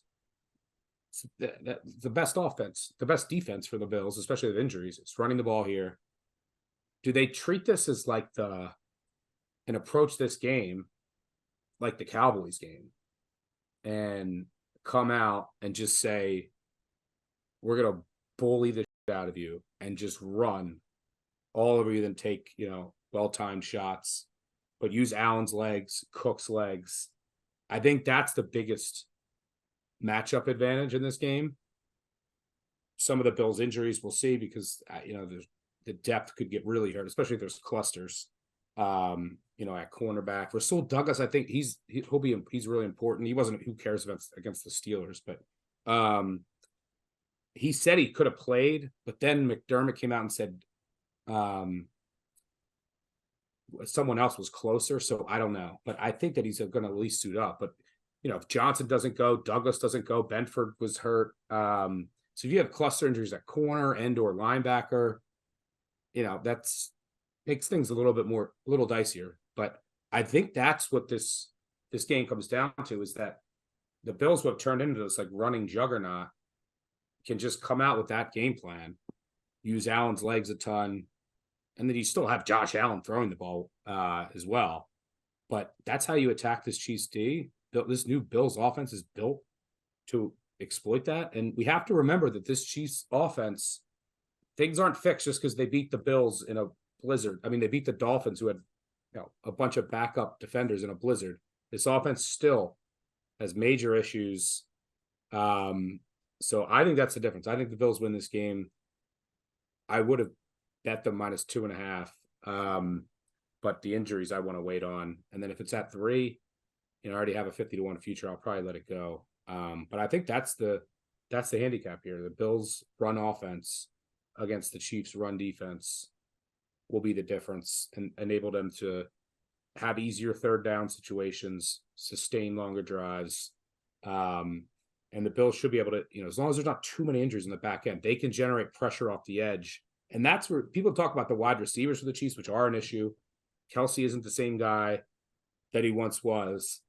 The best offense, the best defense for the Bills, especially with injuries, it's running the ball here. Do they treat this as like and approach this game like the Cowboys game and come out and just say, we're going to bully the shit out of you and just run all over you, then take, well-timed shots, but use Allen's legs, Cook's legs. I think that's the biggest matchup advantage in this game. Some of the Bills' injuries we'll see, because the depth could get really hurt, especially if there's clusters. At cornerback, Rasul Douglas, I think he's really important. He wasn't. Who cares against the Steelers? But he said he could have played, but then McDermott came out and said someone else was closer. So I don't know, but I think that he's going to at least suit up. But if Johnson doesn't go, Douglas doesn't go, Benford was hurt. So if you have cluster injuries at corner and or linebacker, that's makes things a little dicier. But I think that's what this game comes down to, is that the Bills, who have turned into this like running juggernaut, can just come out with that game plan, use Allen's legs a ton, and then you still have Josh Allen throwing the ball as well. But that's how you attack this Chiefs D. This new Bills offense is built to exploit that. And we have to remember that this Chiefs offense, things aren't fixed just because they beat the Bills in a blizzard. I mean, they beat the Dolphins, who had a bunch of backup defenders in a blizzard. This offense still has major issues. So I think that's the difference. I think the Bills win this game. I would have bet them -2.5. But the injuries I want to wait on. And then if it's at 3, I already have a 50-1 future, I'll probably let it go. But I think that's the handicap here. The Bills' run offense against the Chiefs' run defense will be the difference, and enable them to have easier third down situations, sustain longer drives, and And the Bills should be able to, as long as there's not too many injuries in the back end, they can generate pressure off the edge. And that's where people talk about the wide receivers for the Chiefs, which are an issue. Kelsey isn't the same guy that he once was.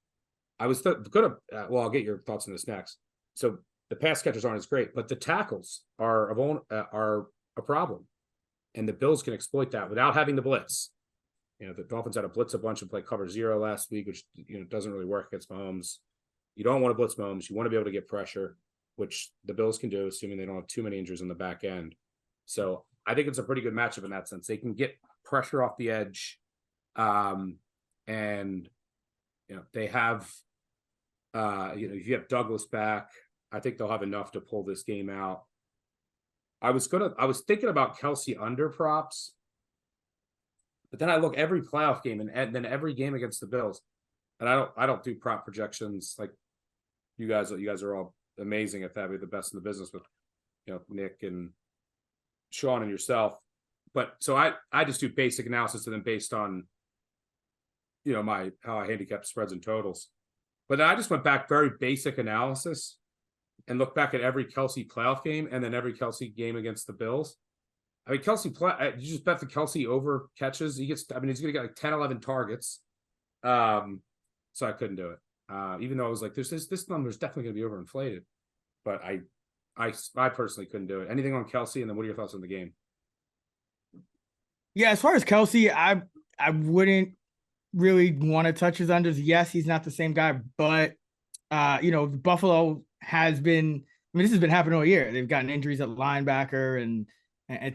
I was going to, I'll get your thoughts on this next. So the pass catchers aren't as great, but the tackles are a problem. And the Bills can exploit that without having the blitz. The Dolphins had to blitz a bunch and play cover 0 last week, which, doesn't really work against Mahomes. You don't want to blitz Mahomes. You want to be able to get pressure, which the Bills can do, assuming they don't have too many injuries in the back end. So I think it's a pretty good matchup in that sense. They can get pressure off the edge. And, they have, if you have Douglas back, I think they'll have enough to pull this game out. I was thinking about Kelsey under props, but then I look every playoff game and then every game against the Bills, and I don't do prop projections like you guys. You guys are all amazing at that. We're the best in the business with, Nick and Sean and yourself. But so I just do basic analysis and then based on, how I handicap spreads and totals. But then I just went back very basic analysis and look back at every Kelsey playoff game and then every Kelsey game against the Bills. I mean, you just bet the Kelsey over catches. He's going to get like 10, 11 targets. So I couldn't do it. Even though I was like, this number is definitely going to be overinflated. But I personally couldn't do it. Anything on Kelsey? And then what are your thoughts on the game? Yeah, as far as Kelsey, I wouldn't really want to touch his unders. Yes, he's not the same guy, but Buffalo has been, this has been happening all year. They've gotten injuries at linebacker and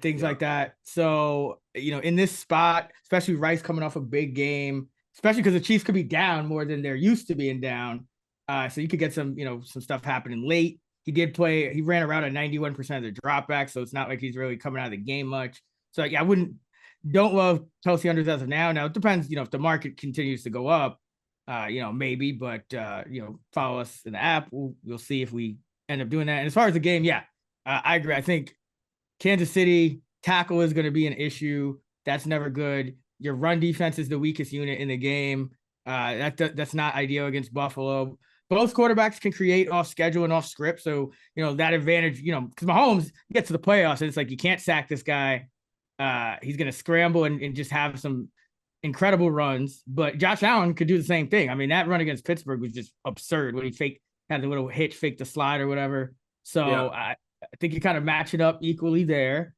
things like that. So, in this spot, especially Rice coming off a big game, especially because the Chiefs could be down more than they're used to being down. So you could get some stuff happening late. He ran around at 91% of the dropbacks. So it's not like he's really coming out of the game much. So I don't love Kelsey unders as of now. Now it depends, if the market continues to go up, maybe, but follow us in the app. We'll see if we end up doing that. And as far as the game, I agree. I think Kansas City tackle is going to be an issue. That's never good. Your run defense is the weakest unit in the game. That's not ideal against Buffalo. Both quarterbacks can create off schedule and off script. So, that advantage, because Mahomes gets to the playoffs and it's like, you can't sack this guy. He's going to scramble and just have some incredible runs, but Josh Allen could do the same thing. I mean, that run against Pittsburgh was just absurd when he had the little hitch, fake the slide or whatever. So I think you kind of match it up equally there.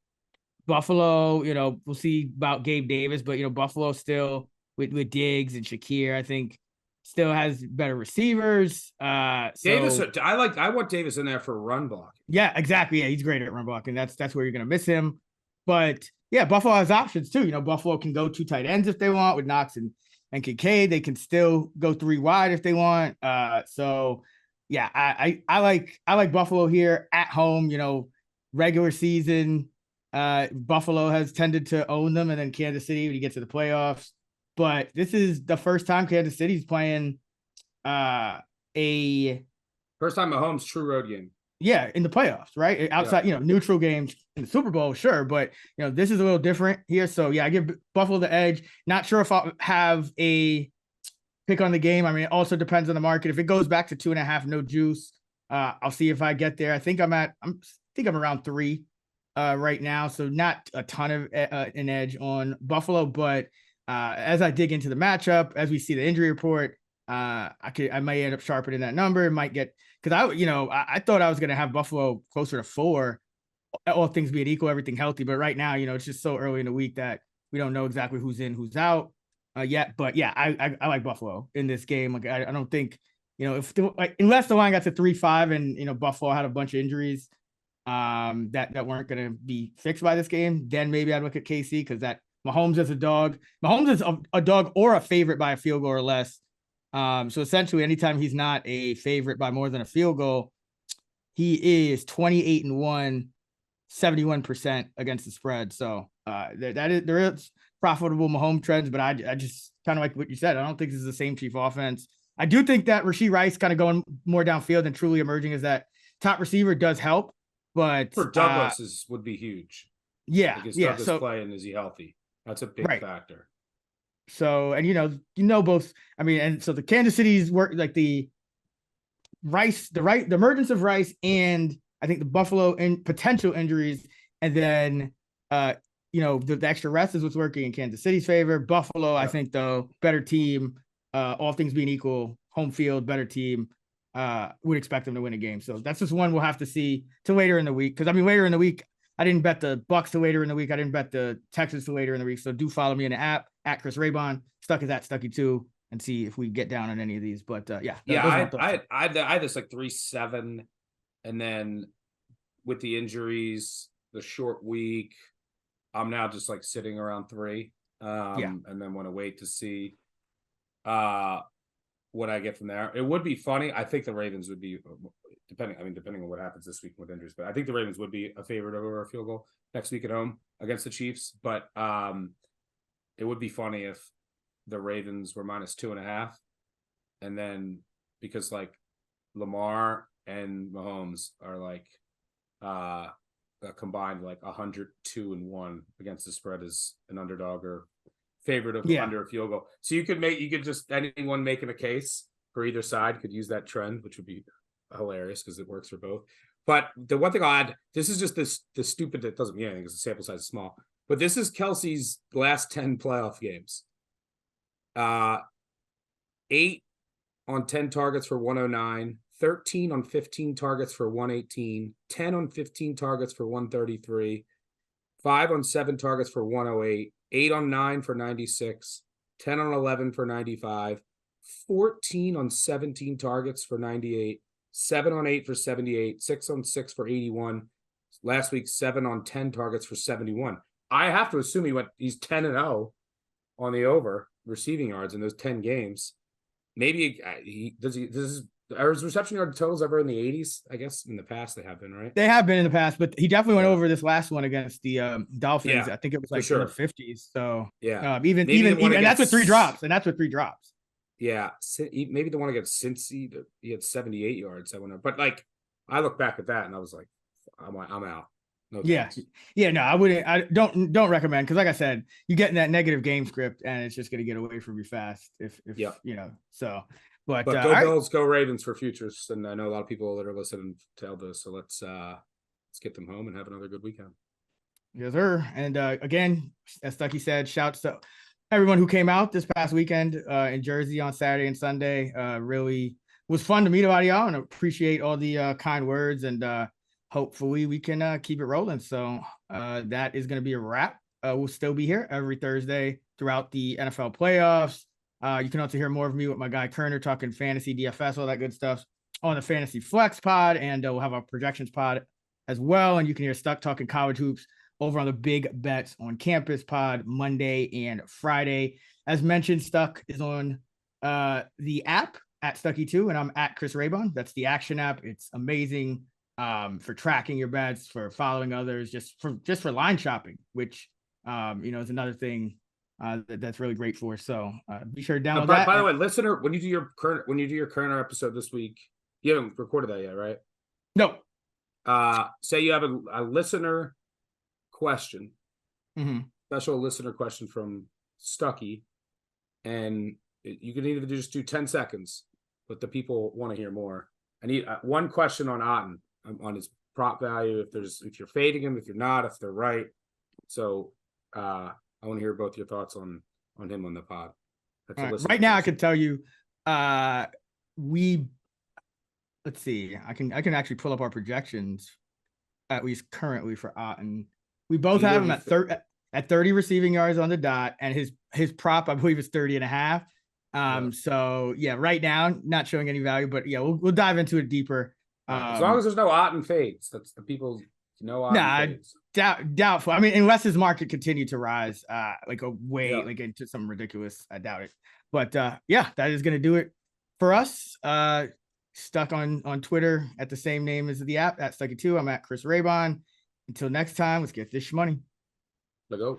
Buffalo, we'll see about Gabe Davis, but Buffalo still with Diggs and Shakir, I think still has better receivers. Davis, I want Davis in there for run block. Yeah, exactly. Yeah, he's great at run blocking. That's where you're going to miss him. But yeah, Buffalo has options too. Buffalo can go 2 tight ends if they want with Knox and Kincaid. They can still go 3 wide if they want. So yeah, I like Buffalo here at home. Regular season, Buffalo has tended to own them, and then Kansas City when you get to the playoffs. But this is the first time Kansas City's playing first time Mahomes true road game. Yeah, in the playoffs, right? Outside, neutral games in the Super Bowl, sure. But, this is a little different here. So, yeah, I give Buffalo the edge. Not sure if I'll have a pick on the game. I mean, it also depends on the market. If it goes back to 2.5, no juice, I'll see if I get there. I think I'm around 3 right now. So not a ton of an edge on Buffalo. But as I dig into the matchup, as we see the injury report, I might end up sharpening that number. It might get, because I thought I was going to have Buffalo closer to 4, all things being equal, everything healthy. But right now, it's just so early in the week that we don't know exactly who's in, who's out yet. But yeah, I like Buffalo in this game. Like I don't think, unless the line got to 3-5 and Buffalo had a bunch of injuries that weren't going to be fixed by this game, then maybe I'd look at KC, because that Mahomes is a dog. Mahomes is a dog or a favorite by a field goal or less. So essentially, anytime he's not a favorite by more than a field goal, he is 28-1, 71% against the spread. So there is profitable Mahomes trends, but I just kind of like what you said. I don't think this is the same Chief offense. I do think that Rashee Rice kind of going more downfield and truly emerging as that top receiver does help. But for Douglas would be huge. Yeah, because yeah. Douglas playing, is he healthy? That's a big factor. So, and both, I mean, and so the Kansas City's work, like the the emergence of Rice, and I think the Buffalo and potential injuries, and then the extra rest is what's working in Kansas City's favor. Buffalo, I think, though, better team, all things being equal, home field, better team, would expect them to win a game. So that's just one we'll have to see till later in the week. Because later in the week, I didn't bet the Bucs till later in the week. I didn't bet the Texans till later in the week. So do follow me in the app at Chris Raybon. Stuck is at Stucky2, and see if we get down on any of these. But I had this like 3-7, and then with the injuries, the short week, I'm now just like sitting around 3. And then want to wait to see what I get from there. It would be funny. I think the Ravens would be depending on what happens this week with injuries, but I think the Ravens would be a favorite over a field goal next week at home against the Chiefs. But it would be funny if the Ravens were -2.5, and then because like Lamar and Mahomes are like combined like 102-1 against the spread as an underdog or favorite of under a field goal. So you could just anyone making a case for either side could use that trend, which would be hilarious because it works for both. But the one thing I'll add, this is just the stupid, that doesn't mean anything because the sample size is small, but this is Kelsey's last 10 playoff games. 8 on 10 targets for 109, 13 on 15 targets for 118, 10 on 15 targets for 133, 5 on 7 targets for 108, 8 on 9 for 96, 10 on 11 for 95, 14 on 17 targets for 98, 7 on 8 for 78, 6 on 6 for 81. Last week, 7 on 10 targets for 71. I have to assume he's 10-0 on the over receiving yards in those 10 games. Maybe are his reception yard totals ever in the 80s? I guess in the past they have been, right? They have been in the past, but he definitely went over this last one against the Dolphins. I think it was like in the 50s. So even and that's with 3 drops. Yeah, maybe the one against Cincy, he had 78 yards. But like I look back at that and I was like, I'm out. No thanks. No, I wouldn't. I don't recommend, because like I said, you get in that negative game script and it's just going to get away from you fast. If so. But go Bills, go Ravens for futures. And I know a lot of people that are listening to Elvis. So let's get them home and have another good weekend. Yes, sir. And again, as Stucky said, shouts to everyone who came out this past weekend in Jersey on Saturday and Sunday. Really was fun to meet a lot of y'all, and appreciate all the kind words. And hopefully we can keep it rolling. So that is going to be a wrap. We'll still be here every Thursday throughout the NFL playoffs. You can also hear more of me with my guy Kerner talking fantasy, DFS, all that good stuff on the Fantasy Flex pod, and we'll have our projections pod as well. And you can hear Stuck talking college hoops over on the Big Bets on Campus pod Monday and Friday. As mentioned, Stuck is on the app at Stucky2, and I'm at Chris Raybon. That's the action app. It's amazing for tracking your bets, for following others, just for line shopping, which is another thing that's really great for. So be sure to download that. By the way, listener, when you do your current episode this week, you haven't recorded that yet, right? No. Say you have a listener question, special listener question from Stucky, and you can either just do 10 seconds, but the people want to hear more. I need one question on Otten, on his prop value, if you're fading him, if you're not, if they're right. So I want to hear both your thoughts on him on the pod. Right now, I can tell you, let's see, I can actually pull up our projections, at least currently, for Otten. We both have him at 30 receiving yards on the dot, and his prop, I believe, is 30.5. So yeah, right now, not showing any value, but yeah, we'll dive into it deeper. As long as there's no Otten fades, that's the people know. Fades. Doubtful. I mean, unless his market continued to rise, like into some ridiculous, I doubt it. But that is going to do it for us. Stuck on Twitter at the same name as the app, at Stucky2. I'm at Chris Raybon. Until next time, let's get this money. Let's go.